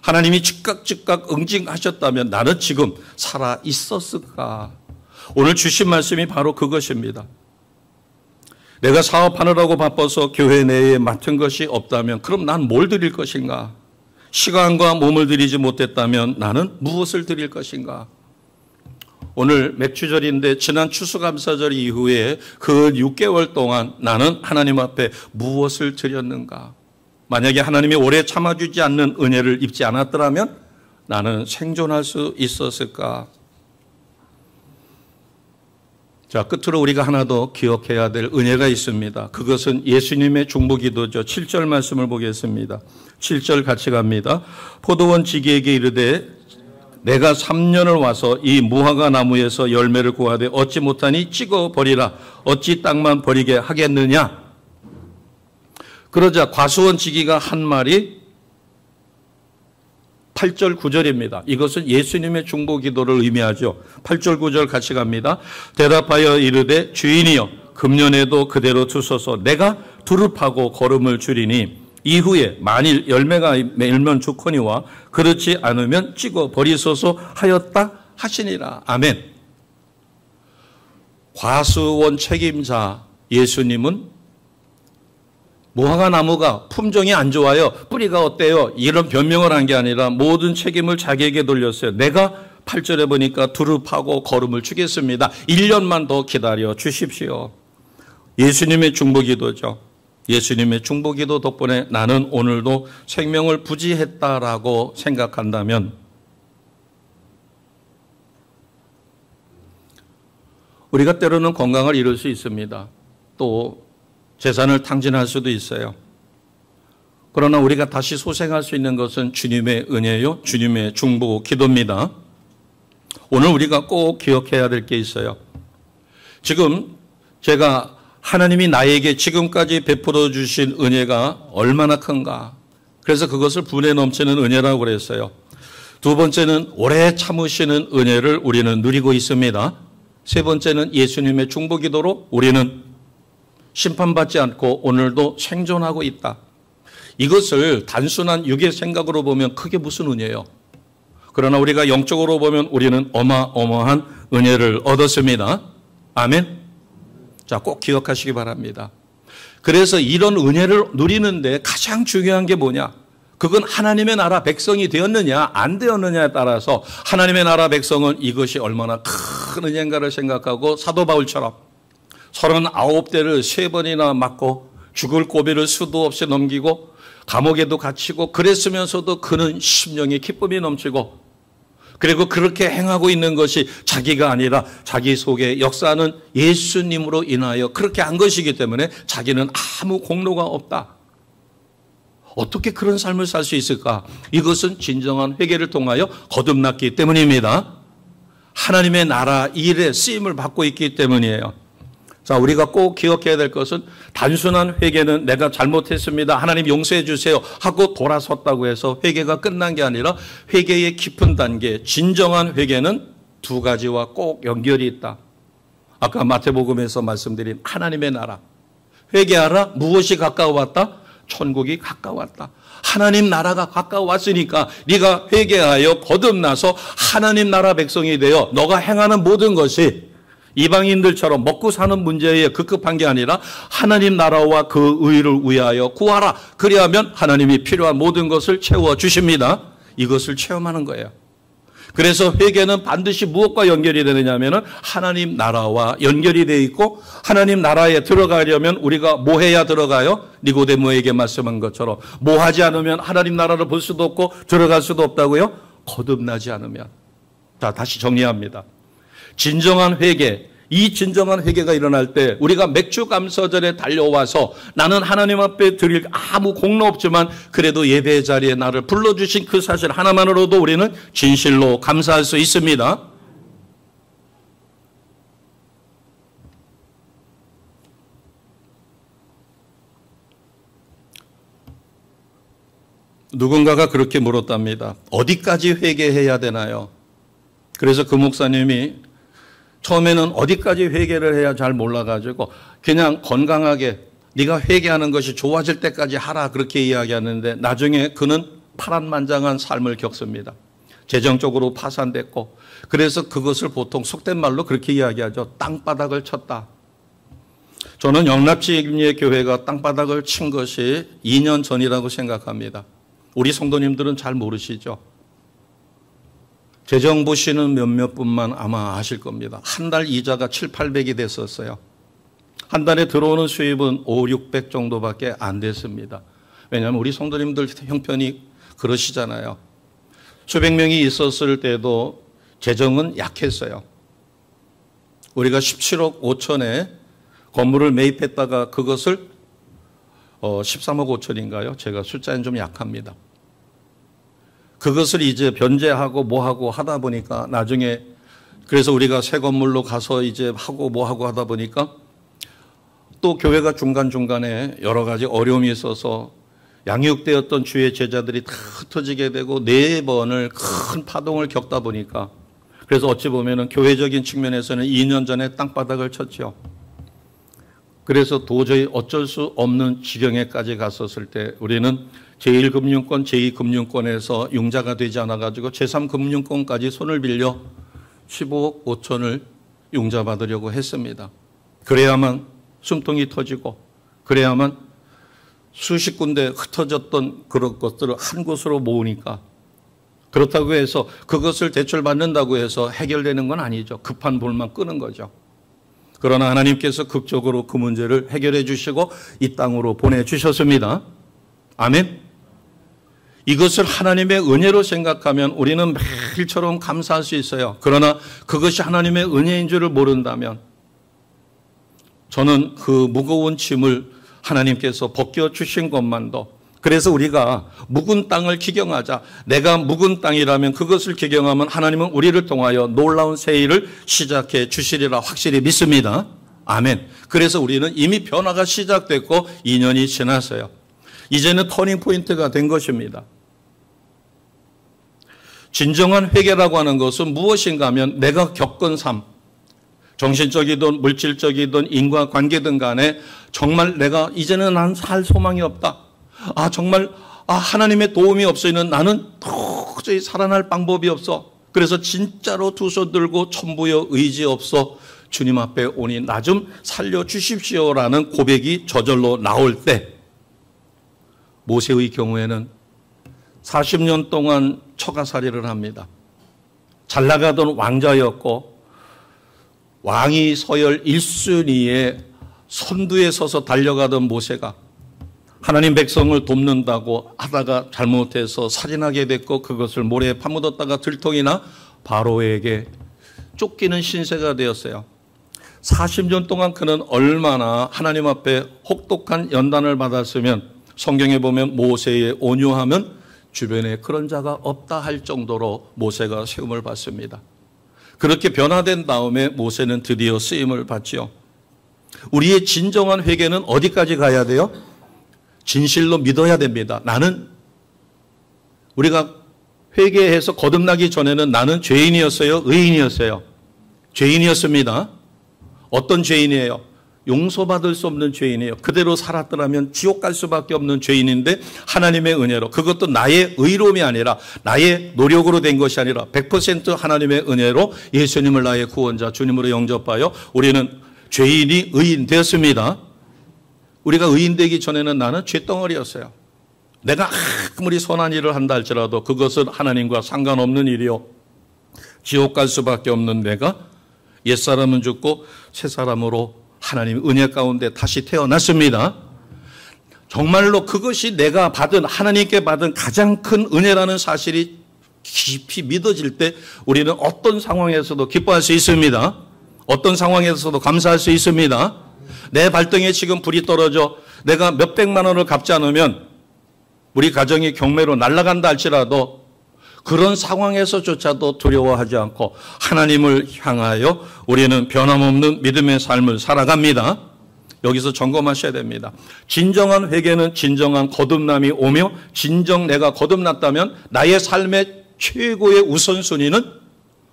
하나님이 즉각 응징하셨다면 나는 지금 살아 있었을까? 오늘 주신 말씀이 바로 그것입니다. 내가 사업하느라고 바빠서 교회 내에 맡은 것이 없다면 그럼 난 뭘 드릴 것인가? 시간과 몸을 드리지 못했다면 나는 무엇을 드릴 것인가? 오늘 맥주절인데 지난 추수감사절 이후에 그 6개월 동안 나는 하나님 앞에 무엇을 드렸는가? 만약에 하나님이 오래 참아주지 않는 은혜를 입지 않았더라면 나는 생존할 수 있었을까? 자, 끝으로 우리가 하나 더 기억해야 될 은혜가 있습니다. 그것은 예수님의 중보기도죠. 7절 말씀을 보겠습니다. 7절 같이 갑니다. 포도원 지기에게 이르되 내가 3년을 와서 이 무화과 나무에서 열매를 구하되 얻지 못하니 찍어버리라. 어찌 땅만 버리게 하겠느냐? 그러자 과수원 지기가 한 말이 8절 9절입니다. 이것은 예수님의 중보기도를 의미하죠. 8절 9절 같이 갑니다. 대답하여 이르되 주인이여 금년에도 그대로 두소서. 내가 두릅하고 거름을 줄이니 이후에 만일 열매가 맺으면 좋거니와 그렇지 않으면 찍어 버리소서 하였다 하시니라. 아멘. 과수원 책임자 예수님은 무화과 나무가 품종이 안 좋아요, 뿌리가 어때요, 이런 변명을 한 게 아니라 모든 책임을 자기에게 돌렸어요. 내가 8절에 보니까 두릅하고 거름을 주겠습니다. 1년만 더 기다려 주십시오. 예수님의 중보기도죠. 예수님의 중보기도 덕분에 나는 오늘도 생명을 부지했다라고 생각한다면 우리가 때로는 건강을 잃을 수 있습니다. 또 재산을 탕진할 수도 있어요. 그러나 우리가 다시 소생할 수 있는 것은 주님의 은혜요, 주님의 중보 기도입니다. 오늘 우리가 꼭 기억해야 될 게 있어요. 지금 제가 하나님이 나에게 지금까지 베풀어 주신 은혜가 얼마나 큰가. 그래서 그것을 분에 넘치는 은혜라고 그랬어요. 두 번째는 오래 참으시는 은혜를 우리는 누리고 있습니다. 세 번째는 예수님의 중보기도로 우리는 심판받지 않고 오늘도 생존하고 있다. 이것을 단순한 육의 생각으로 보면 크게 무슨 은혜예요. 그러나 우리가 영적으로 보면 우리는 어마어마한 은혜를 얻었습니다. 아멘. 자, 꼭 기억하시기 바랍니다. 그래서 이런 은혜를 누리는데 가장 중요한 게 뭐냐? 그건 하나님의 나라 백성이 되었느냐 안 되었느냐에 따라서 하나님의 나라 백성은 이것이 얼마나 큰 은혜인가를 생각하고 사도 바울처럼 39대를 3번이나 맞고 죽을 고비를 수도 없이 넘기고 감옥에도 갇히고 그랬으면서도 그는 심령의 기쁨이 넘치고 그리고 그렇게 행하고 있는 것이 자기가 아니라 자기 속에 역사하는 예수님으로 인하여 그렇게 한 것이기 때문에 자기는 아무 공로가 없다. 어떻게 그런 삶을 살 수 있을까? 이것은 진정한 회개를 통하여 거듭났기 때문입니다. 하나님의 나라 일에 쓰임을 받고 있기 때문이에요. 자, 우리가 꼭 기억해야 될 것은 단순한 회개는 내가 잘못했습니다. 하나님 용서해 주세요 하고 돌아섰다고 해서 회개가 끝난 게 아니라 회개의 깊은 단계, 진정한 회개는 두 가지와 꼭 연결이 있다. 아까 마태복음에서 말씀드린 하나님의 나라. 회개하라. 무엇이 가까워왔다? 천국이 가까웠다. 하나님 나라가 가까웠으니까 네가 회개하여 거듭나서 하나님 나라 백성이 되어 너가 행하는 모든 것이 이방인들처럼 먹고 사는 문제에 급급한 게 아니라 하나님 나라와 그 의를 위하여 구하라. 그리하면 하나님이 필요한 모든 것을 채워주십니다. 이것을 체험하는 거예요. 그래서 회개는 반드시 무엇과 연결이 되느냐 하면 하나님 나라와 연결이 되어 있고 하나님 나라에 들어가려면 우리가 뭐 해야 들어가요? 니고데모에게 말씀한 것처럼 뭐 하지 않으면 하나님 나라를 볼 수도 없고 들어갈 수도 없다고요? 거듭나지 않으면. 자, 다시 정리합니다. 진정한 회개, 이 진정한 회개가 일어날 때 우리가 맥주 감사절에 달려와서 나는 하나님 앞에 드릴 아무 공로 없지만 그래도 예배 자리에 나를 불러주신 그 사실 하나만으로도 우리는 진실로 감사할 수 있습니다. 누군가가 그렇게 물었답니다. 어디까지 회개해야 되나요? 그래서 그 목사님이 처음에는 어디까지 회개를 해야 잘 몰라가지고 그냥 건강하게 네가 회개하는 것이 좋아질 때까지 하라 그렇게 이야기하는데 나중에 그는 파란만장한 삶을 겪습니다. 재정적으로 파산됐고 그래서 그것을 보통 속된 말로 그렇게 이야기하죠. 땅바닥을 쳤다. 저는 영납지의 교회가 땅바닥을 친 것이 2년 전이라고 생각합니다. 우리 성도님들은 잘 모르시죠. 재정 보시는 몇몇 분만 아마 아실 겁니다. 한 달 이자가 700~800이 됐었어요. 한 달에 들어오는 수입은 500~600 정도밖에 안 됐습니다. 왜냐하면 우리 성도님들 형편이 그러시잖아요. 수백 명이 있었을 때도 재정은 약했어요. 우리가 17억 5천에 건물을 매입했다가 그것을 13억 5천인가요? 제가 숫자는 좀 약합니다. 그것을 이제 변제하고 뭐하고 하다 보니까 나중에 그래서 우리가 새 건물로 가서 이제 하고 뭐하고 하다 보니까 또 교회가 중간중간에 여러 가지 어려움이 있어서 양육되었던 주의 제자들이 다 흩어지게 되고 4번을 큰 파동을 겪다 보니까 그래서 어찌 보면은 교회적인 측면에서는 2년 전에 땅바닥을 쳤죠. 그래서 도저히 어쩔 수 없는 지경에까지 갔었을 때 우리는 제1금융권, 제2금융권에서 융자가 되지 않아가지고 제3금융권까지 손을 빌려 15억 5천을 융자받으려고 했습니다. 그래야만 숨통이 터지고 그래야만 수십 군데 흩어졌던 그런 것들을 한 곳으로 모으니까 그렇다고 해서 그것을 대출받는다고 해서 해결되는 건 아니죠. 급한 불만 끄는 거죠. 그러나 하나님께서 극적으로 그 문제를 해결해 주시고 이 땅으로 보내주셨습니다. 아멘. 이것을 하나님의 은혜로 생각하면 우리는 매일처럼 감사할 수 있어요. 그러나 그것이 하나님의 은혜인 줄을 모른다면 저는 그 무거운 짐을 하나님께서 벗겨주신 것만도 그래서 우리가 묵은 땅을 기경하자. 내가 묵은 땅이라면 그것을 기경하면 하나님은 우리를 통하여 놀라운 새 일을 시작해 주시리라 확실히 믿습니다. 아멘. 그래서 우리는 이미 변화가 시작됐고 2년이 지났어요. 이제는 터닝 포인트가 된 것입니다. 진정한 회개라고 하는 것은 무엇인가 하면 내가 겪은 삶, 정신적이든 물질적이든 인과관계든 간에 정말 내가 이제는 난 살 소망이 없다. 정말 하나님의 도움이 없으면 나는 도저히 살아날 방법이 없어. 그래서 진짜로 두 손 들고 천부여 의지 없어 주님 앞에 오니 나 좀 살려주십시오라는 고백이 저절로 나올 때, 모세의 경우에는 40년 동안 처가살이를 합니다. 잘 나가던 왕자였고 왕이 서열 1순위에 선두에 서서 달려가던 모세가 하나님 백성을 돕는다고 하다가 잘못해서 살인하게 됐고 그것을 모래에 파묻었다가 들통이나 바로에게 쫓기는 신세가 되었어요. 40년 동안 그는 얼마나 하나님 앞에 혹독한 연단을 받았으면 성경에 보면 모세의 온유함은 주변에 그런 자가 없다 할 정도로 모세가 세움을 받습니다. 그렇게 변화된 다음에 모세는 드디어 쓰임을 받지요. 우리의 진정한 회개는 어디까지 가야 돼요? 진실로 믿어야 됩니다. 우리가 회개해서 거듭나기 전에는 나는 죄인이었어요? 의인이었어요? 죄인이었습니다. 어떤 죄인이에요? 용서받을 수 없는 죄인이에요. 그대로 살았더라면 지옥 갈 수밖에 없는 죄인인데 하나님의 은혜로, 그것도 나의 의로움이 아니라 나의 노력으로 된 것이 아니라 100% 하나님의 은혜로 예수님을 나의 구원자 주님으로 영접하여 우리는 죄인이 의인 되었습니다. 우리가 의인 되기 전에는 나는 죄덩어리였어요. 내가 아무리 선한 일을 한다 할지라도 그것은 하나님과 상관없는 일이요, 지옥 갈 수밖에 없는 내가 옛사람은 죽고 새사람으로 하나님 은혜 가운데 다시 태어났습니다. 정말로 그것이 내가 받은, 하나님께 받은 가장 큰 은혜라는 사실이 깊이 믿어질 때 우리는 어떤 상황에서도 기뻐할 수 있습니다. 어떤 상황에서도 감사할 수 있습니다. 내 발등에 지금 불이 떨어져 내가 몇백만 원을 갚지 않으면 우리 가정이 경매로 날아간다 할지라도 그런 상황에서조차도 두려워하지 않고 하나님을 향하여 우리는 변함없는 믿음의 삶을 살아갑니다. 여기서 점검하셔야 됩니다. 진정한 회개는 진정한 거듭남이 오며, 진정 내가 거듭났다면 나의 삶의 최고의 우선순위는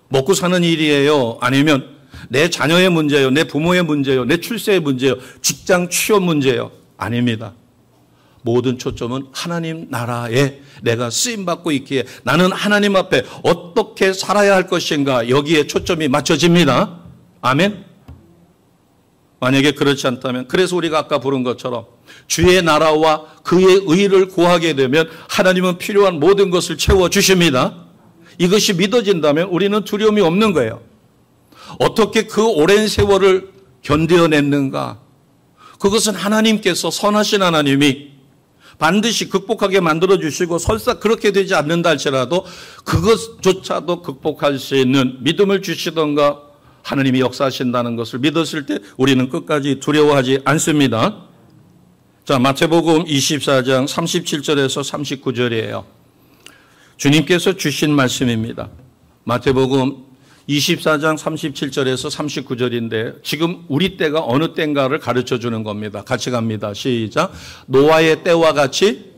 먹고 사는 일이에요? 아니면 내 자녀의 문제예요? 내 부모의 문제예요? 내 출세의 문제예요? 직장 취업 문제예요? 아닙니다. 모든 초점은 하나님 나라에 내가 쓰임받고 있기에 나는 하나님 앞에 어떻게 살아야 할 것인가, 여기에 초점이 맞춰집니다. 아멘. 만약에 그렇지 않다면, 그래서 우리가 아까 부른 것처럼 주의 나라와 그의 의를 구하게 되면 하나님은 필요한 모든 것을 채워주십니다. 이것이 믿어진다면 우리는 두려움이 없는 거예요. 어떻게 그 오랜 세월을 견뎌냈는가? 그것은 하나님께서, 선하신 하나님이 반드시 극복하게 만들어주시고, 설사 그렇게 되지 않는다 할지라도 그것조차도 극복할 수 있는 믿음을 주시던가 하나님이 역사하신다는 것을 믿었을 때 우리는 끝까지 두려워하지 않습니다. 자, 마태복음 24장 37절에서 39절이에요. 주님께서 주신 말씀입니다. 마태복음 24장 37절에서 39절인데 지금 우리 때가 어느 때인가를 가르쳐 주는 겁니다. 같이 갑니다. 시작. 노아의 때와 같이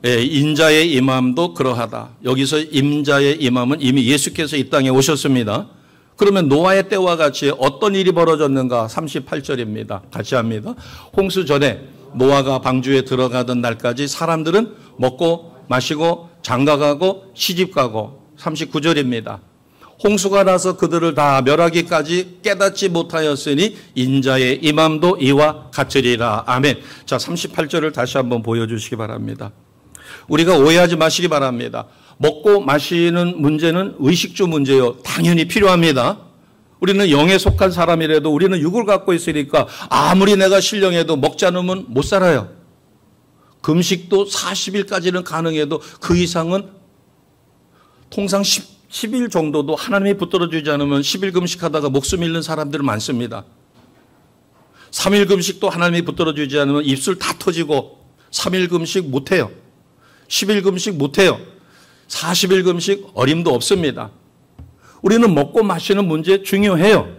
인자의 임함도 그러하다. 여기서 임자의 임함은 이미 예수께서 이 땅에 오셨습니다. 그러면 노아의 때와 같이 어떤 일이 벌어졌는가? 38절입니다. 같이 합니다. 홍수 전에 노아가 방주에 들어가던 날까지 사람들은 먹고 마시고 장가가고 시집가고. 39절입니다. 홍수가 나서 그들을 다 멸하기까지 깨닫지 못하였으니 인자의 임함도 이와 같으리라. 아멘. 자, 38절을 다시 한번 보여주시기 바랍니다. 우리가 오해하지 마시기 바랍니다. 먹고 마시는 문제는 의식주 문제요, 당연히 필요합니다. 우리는 영에 속한 사람이라도 우리는 육을 갖고 있으니까 아무리 내가 신령해도 먹지 않으면 못 살아요. 금식도 40일까지는 가능해도 그 이상은 통상 10일 정도도 하나님이 붙들어 주지 않으면 10일 금식하다가 목숨 잃는 사람들 많습니다. 3일 금식도 하나님이 붙들어 주지 않으면 입술 다 터지고 3일 금식 못해요. 10일 금식 못해요. 40일 금식 어림도 없습니다. 우리는 먹고 마시는 문제 중요해요.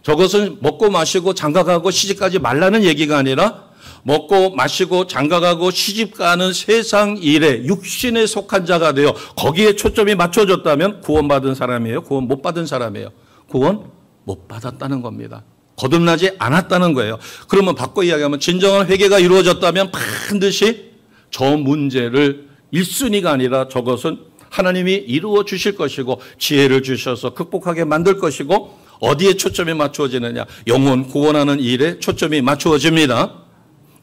저것은 먹고 마시고 장가가고 시집가지 말라는 얘기가 아니라 먹고 마시고 장가가고 시집가는 세상 일에 육신에 속한 자가 되어 거기에 초점이 맞춰졌다면 구원받은 사람이에요? 구원 못 받은 사람이에요? 구원 못 받았다는 겁니다. 거듭나지 않았다는 거예요. 그러면 바꿔 이야기하면 진정한 회개가 이루어졌다면 반드시 저 문제를 1순위가 아니라 저것은 하나님이 이루어 주실 것이고 지혜를 주셔서 극복하게 만들 것이고 어디에 초점이 맞추어지느냐? 영혼 구원하는 일에 초점이 맞추어집니다.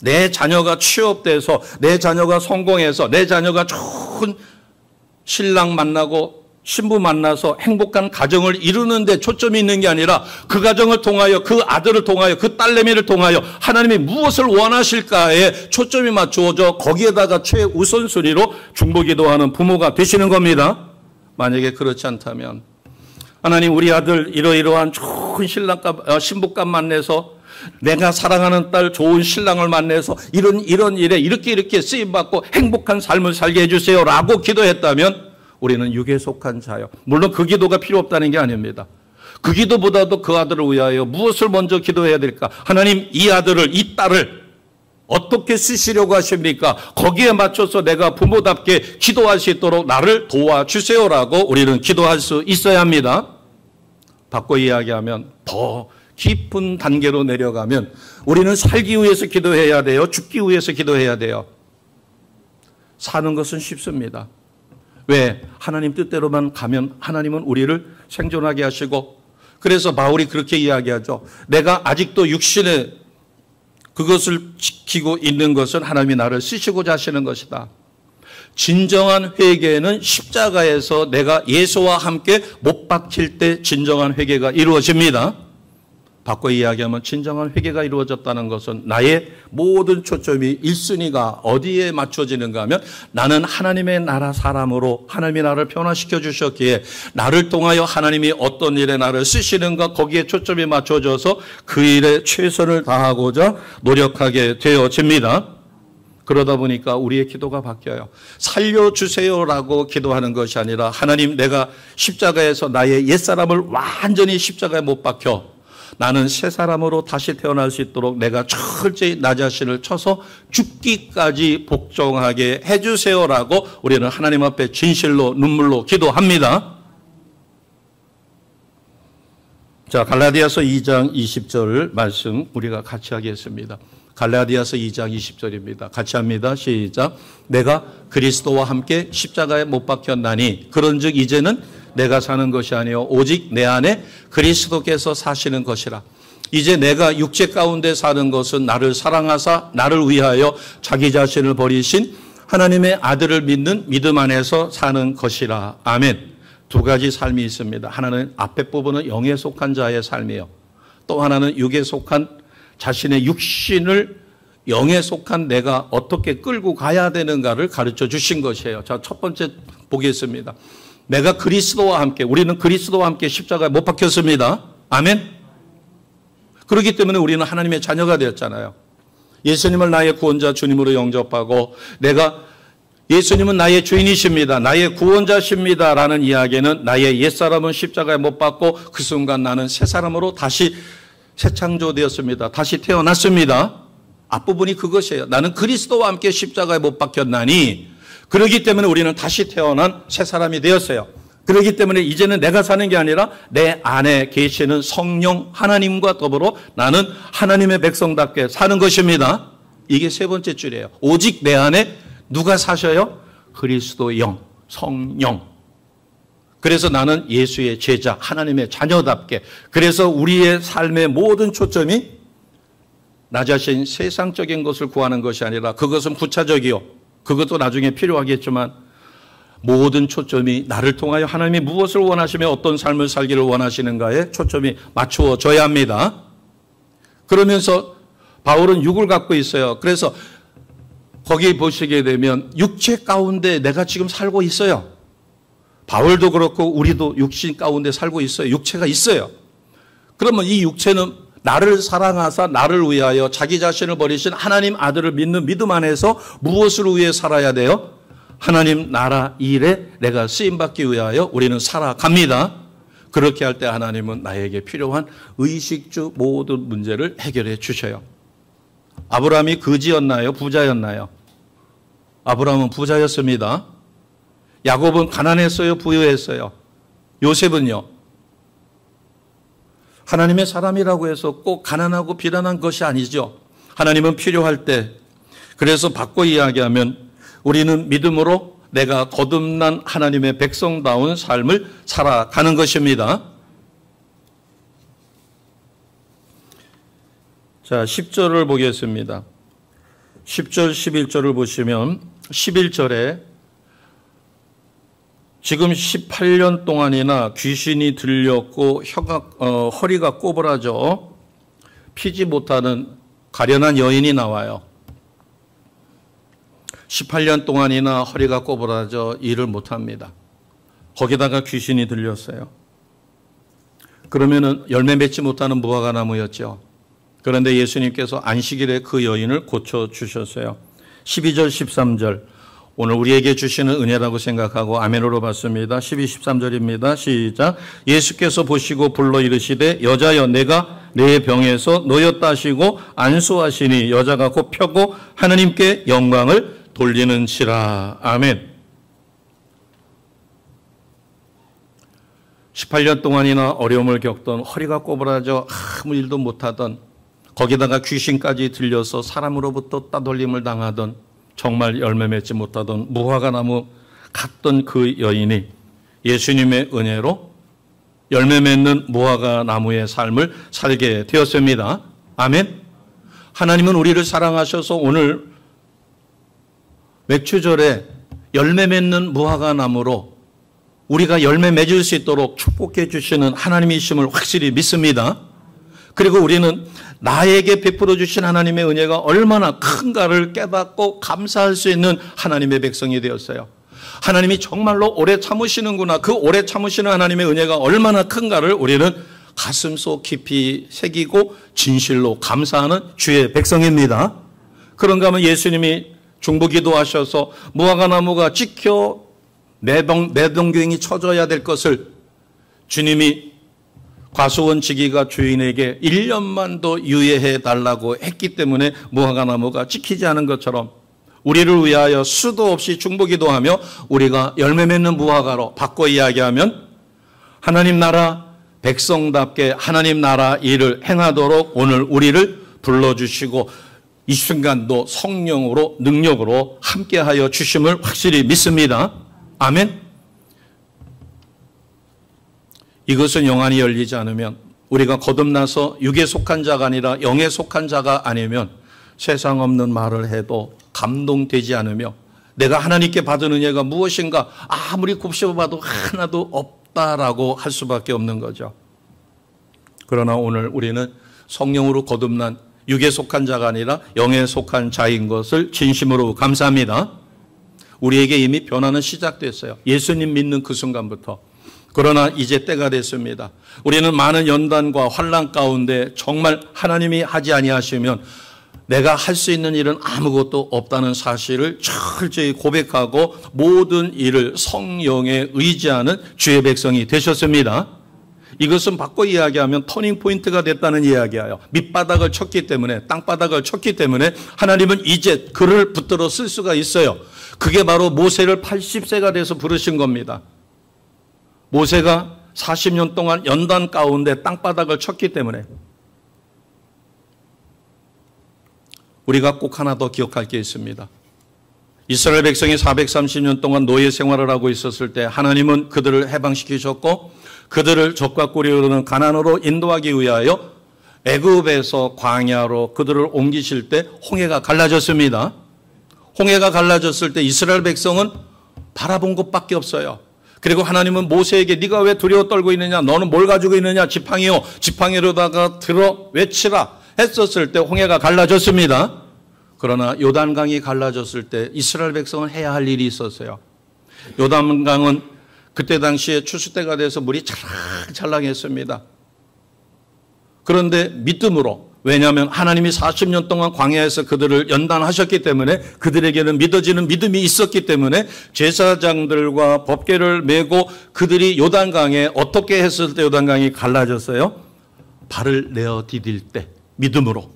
내 자녀가 취업돼서 내 자녀가 성공해서 내 자녀가 좋은 신랑 만나고 신부 만나서 행복한 가정을 이루는 데 초점이 있는 게 아니라 그 가정을 통하여 그 아들을 통하여 그 딸내미를 통하여 하나님이 무엇을 원하실까에 초점이 맞추어져 거기에다가 최우선순위로 중보기도하는 부모가 되시는 겁니다. 만약에 그렇지 않다면 하나님 우리 아들 이러이러한 좋은 신부감 만나서 내가 사랑하는 딸 좋은 신랑을 만나서 이런 일에 이렇게 쓰임받고 행복한 삶을 살게 해주세요 라고 기도했다면 우리는 육에 속한 자요. 물론 그 기도가 필요 없다는 게 아닙니다. 그 기도보다도 그 아들을 위하여 무엇을 먼저 기도해야 될까? 하나님 이 아들을 이 딸을 어떻게 쓰시려고 하십니까? 거기에 맞춰서 내가 부모답게 기도할 수 있도록 나를 도와주세요라고 우리는 기도할 수 있어야 합니다. 바꿔 이야기하면 더 깊은 단계로 내려가면 우리는 살기 위해서 기도해야 돼요? 죽기 위해서 기도해야 돼요? 사는 것은 쉽습니다. 왜? 하나님 뜻대로만 가면 하나님은 우리를 생존하게 하시고 그래서 바울이 그렇게 이야기하죠. 내가 아직도 육신에 그것을 지키고 있는 것은 하나님이 나를 쓰시고자 하시는 것이다. 진정한 회개는 십자가에서 내가 예수와 함께 못 박힐 때 진정한 회개가 이루어집니다. 바꿔 이야기하면 진정한 회개가 이루어졌다는 것은 나의 모든 초점이 1순위가 어디에 맞춰지는가 하면 나는 하나님의 나라 사람으로 하나님이 나를 변화시켜 주셨기에 나를 통하여 하나님이 어떤 일에 나를 쓰시는가 거기에 초점이 맞춰져서 그 일에 최선을 다하고자 노력하게 되어집니다. 그러다 보니까 우리의 기도가 바뀌어요. 살려주세요라고 기도하는 것이 아니라 하나님 내가 십자가에서 나의 옛사람을 완전히 십자가에 못 박혀 나는 새 사람으로 다시 태어날 수 있도록 내가 철저히 나 자신을 쳐서 죽기까지 복종하게 해주세요라고 우리는 하나님 앞에 진실로 눈물로 기도합니다. 자, 갈라디아서 2장 20절 말씀 우리가 같이 하겠습니다. 갈라디아서 2장 20절입니다. 같이 합니다. 시작. 내가 그리스도와 함께 십자가에 못 박혔나니 그런즉 이제는 내가 사는 것이 아니요 오직 내 안에 그리스도께서 사시는 것이라. 이제 내가 육체 가운데 사는 것은 나를 사랑하사 나를 위하여 자기 자신을 버리신 하나님의 아들을 믿는 믿음 안에서 사는 것이라. 아멘. 두 가지 삶이 있습니다. 하나는 앞에 부분은 영에 속한 자의 삶이에요. 또 하나는 육에 속한 자신의 육신을 영에 속한 내가 어떻게 끌고 가야 되는가를 가르쳐 주신 것이에요. 자, 첫 번째 보겠습니다. 내가 그리스도와 함께, 우리는 그리스도와 함께 십자가에 못 박혔습니다. 아멘. 그렇기 때문에 우리는 하나님의 자녀가 되었잖아요. 예수님을 나의 구원자 주님으로 영접하고 내가 예수님은 나의 주인이십니다. 나의 구원자십니다. 라는 이야기는 나의 옛사람은 십자가에 못 박고 그 순간 나는 새 사람으로 다시 새 창조되었습니다. 다시 태어났습니다. 앞부분이 그것이에요. 나는 그리스도와 함께 십자가에 못 박혔나니 그렇기 때문에 우리는 다시 태어난 새 사람이 되었어요. 그렇기 때문에 이제는 내가 사는 게 아니라 내 안에 계시는 성령 하나님과 더불어 나는 하나님의 백성답게 사는 것입니다. 이게 세 번째 줄이에요. 오직 내 안에 누가 사셔요? 그리스도 영, 성령. 그래서 나는 예수의 제자, 하나님의 자녀답게. 그래서 우리의 삶의 모든 초점이 나 자신 세상적인 것을 구하는 것이 아니라 그것은 부차적이요. 그것도 나중에 필요하겠지만 모든 초점이 나를 통하여 하나님이 무엇을 원하시며 어떤 삶을 살기를 원하시는가에 초점이 맞추어져야 합니다. 그러면서 바울은 육을 갖고 있어요. 그래서 거기 보시게 되면 육체 가운데 내가 지금 살고 있어요. 바울도 그렇고 우리도 육신 가운데 살고 있어요. 육체가 있어요. 그러면 이 육체는 나를 사랑하사 나를 위하여 자기 자신을 버리신 하나님 아들을 믿는 믿음 안에서 무엇을 위해 살아야 돼요? 하나님 나라 일에 내가 쓰임받기 위하여 우리는 살아갑니다. 그렇게 할 때 하나님은 나에게 필요한 의식주 모든 문제를 해결해 주셔요. 아브라함이 거지였나요? 부자였나요? 아브라함은 부자였습니다. 야곱은 가난했어요? 부유했어요? 요셉은요? 하나님의 사람이라고 해서 꼭 가난하고 비난한 것이 아니죠. 하나님은 필요할 때, 그래서 바꿔 이야기하면 우리는 믿음으로 내가 거듭난 하나님의 백성다운 삶을 살아가는 것입니다. 자, 10절을 보겠습니다. 10절, 11절을 보시면 11절에 지금 18년 동안이나 귀신이 들렸고 허리가 꼬부라져 피지 못하는 가련한 여인이 나와요. 18년 동안이나 허리가 꼬부라져 일을 못합니다. 거기다가 귀신이 들렸어요. 그러면은 열매 맺지 못하는 무화과 나무였죠. 그런데 예수님께서 안식일에 그 여인을 고쳐주셨어요. 12절, 13절. 오늘 우리에게 주시는 은혜라고 생각하고 아멘으로 받습니다. 12, 13절입니다. 시작. 예수께서 보시고 불러 이르시되 여자여 내가 내 병에서 놓였다 하시고 안수하시니 여자가 곧 펴고 하느님께 영광을 돌리는지라. 아멘. 18년 동안이나 어려움을 겪던 허리가 꼬부라져 아무 일도 못하던 거기다가 귀신까지 들려서 사람으로부터 따돌림을 당하던 정말 열매 맺지 못하던 무화과 나무 같던 그 여인이 예수님의 은혜로 열매 맺는 무화과 나무의 삶을 살게 되었습니다. 아멘. 하나님은 우리를 사랑하셔서 오늘 맥추절에 열매 맺는 무화과 나무로 우리가 열매 맺을 수 있도록 축복해 주시는 하나님이심을 확실히 믿습니다. 그리고 우리는 나에게 베풀어 주신 하나님의 은혜가 얼마나 큰가를 깨닫고 감사할 수 있는 하나님의 백성이 되었어요. 하나님이 정말로 오래 참으시는구나. 그 오래 참으시는 하나님의 은혜가 얼마나 큰가를 우리는 가슴속 깊이 새기고 진실로 감사하는 주의 백성입니다. 그런가 하면 예수님이 중보기도 하셔서 무화과 나무가 찍혀 매동경이 쳐져야 될 것을 주님이 과수원지기가 주인에게 1년만 더 유예해 달라고 했기 때문에 무화과 나무가 찍히지 않은 것처럼 우리를 위하여 수도 없이 중보기도하며 우리가 열매 맺는 무화과로 바꿔 이야기하면 하나님 나라 백성답게 하나님 나라 일을 행하도록 오늘 우리를 불러주시고 이 순간도 성령으로 능력으로 함께하여 주심을 확실히 믿습니다. 아멘. 이것은 영안이 열리지 않으면 우리가 거듭나서 육에 속한 자가 아니라 영에 속한 자가 아니면 세상 없는 말을 해도 감동되지 않으며 내가 하나님께 받은 은혜가 무엇인가 아무리 곱씹어봐도 하나도 없다라고 할 수밖에 없는 거죠. 그러나 오늘 우리는 성령으로 거듭난 육에 속한 자가 아니라 영에 속한 자인 것을 진심으로 감사합니다. 우리에게 이미 변화는 시작됐어요. 예수님 믿는 그 순간부터. 그러나 이제 때가 됐습니다. 우리는 많은 연단과 환난 가운데 정말 하나님이 하지 아니하시면 내가 할 수 있는 일은 아무것도 없다는 사실을 철저히 고백하고 모든 일을 성령에 의지하는 주의 백성이 되셨습니다. 이것은 바꿔 이야기하면 터닝 포인트가 됐다는 이야기예요. 밑바닥을 쳤기 때문에 땅바닥을 쳤기 때문에 하나님은 이제 그를 붙들어 쓸 수가 있어요. 그게 바로 모세를 80세가 돼서 부르신 겁니다. 모세가 40년 동안 연단 가운데 땅바닥을 쳤기 때문에 우리가 꼭 하나 더 기억할 게 있습니다. 이스라엘 백성이 430년 동안 노예 생활을 하고 있었을 때 하나님은 그들을 해방시키셨고 그들을 적과 꿀이 흐르는 가나안으로 인도하기 위하여 애굽에서 광야로 그들을 옮기실 때 홍해가 갈라졌습니다. 홍해가 갈라졌을 때 이스라엘 백성은 바라본 것밖에 없어요. 그리고 하나님은 모세에게 네가 왜 두려워 떨고 있느냐, 너는 뭘 가지고 있느냐, 지팡이요, 지팡이로다가 들어 외치라 했었을 때 홍해가 갈라졌습니다. 그러나 요단강이 갈라졌을 때 이스라엘 백성은 해야 할 일이 있었어요. 요단강은 그때 당시에 추수 때가 돼서 물이 찰랑찰랑했습니다. 그런데 믿음으로 왜냐하면 하나님이 40년 동안 광야에서 그들을 연단하셨기 때문에 그들에게는 믿어지는 믿음이 있었기 때문에 제사장들과 법궤를 메고 그들이 요단강에 어떻게 했을 때 요단강이 갈라졌어요? 발을 내어 디딜 때 믿음으로.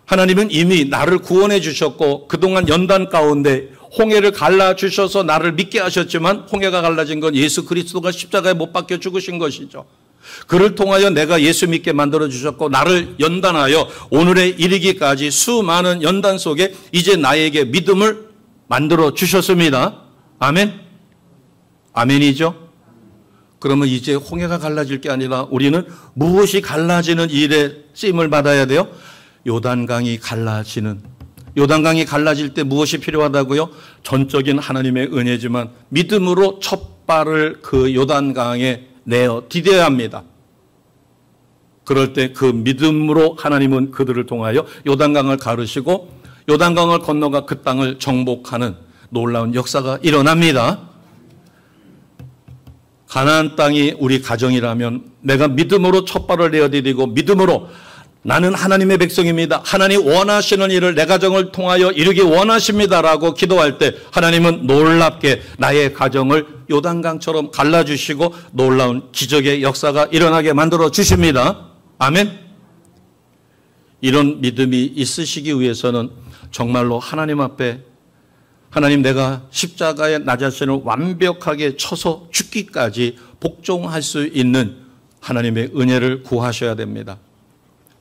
하나님은 이미 나를 구원해 주셨고 그동안 연단 가운데 홍해를 갈라주셔서 나를 믿게 하셨지만 홍해가 갈라진 건 예수 그리스도가 십자가에 못 박혀 죽으신 것이죠. 그를 통하여 내가 예수 믿게 만들어 주셨고 나를 연단하여 오늘에 이르기까지 수많은 연단 속에 이제 나에게 믿음을 만들어 주셨습니다. 아멘? 아멘이죠? 그러면 이제 홍해가 갈라질 게 아니라 우리는 무엇이 갈라지는 일에 쓰임을 받아야 돼요? 요단강이 갈라지는, 요단강이 갈라질 때 무엇이 필요하다고요? 전적인 하나님의 은혜지만 믿음으로 첫 발을 그 요단강에 내어 디뎌야 합니다. 그럴 때 그 믿음으로 하나님은 그들을 통하여 요단강을 가르시고 요단강을 건너가 그 땅을 정복하는 놀라운 역사가 일어납니다. 가나안 땅이 우리 가정이라면 내가 믿음으로 첫 발을 내어 디디고 믿음으로 나는 하나님의 백성입니다. 하나님 원하시는 일을 내 가정을 통하여 이루기 원하십니다라고 기도할 때 하나님은 놀랍게 나의 가정을 요단강처럼 갈라주시고 놀라운 기적의 역사가 일어나게 만들어 주십니다. 아멘. 이런 믿음이 있으시기 위해서는 정말로 하나님 앞에 하나님 내가 십자가에 나 자신을 완벽하게 쳐서 죽기까지 복종할 수 있는 하나님의 은혜를 구하셔야 됩니다.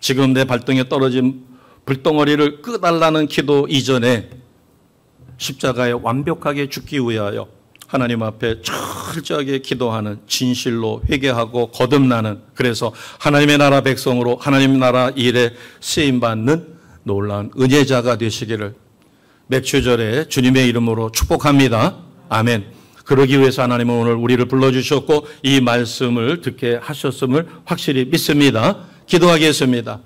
지금 내 발등에 떨어진 불덩어리를 끄달라는 기도 이전에 십자가에 완벽하게 죽기 위하여 하나님 앞에 철저하게 기도하는 진실로 회개하고 거듭나는 그래서 하나님의 나라 백성으로 하나님 나라 일에 쓰임받는 놀라운 은혜자가 되시기를 맥주절에 주님의 이름으로 축복합니다. 아멘. 그러기 위해서 하나님은 오늘 우리를 불러주셨고 이 말씀을 듣게 하셨음을 확실히 믿습니다. 기도하겠습니다.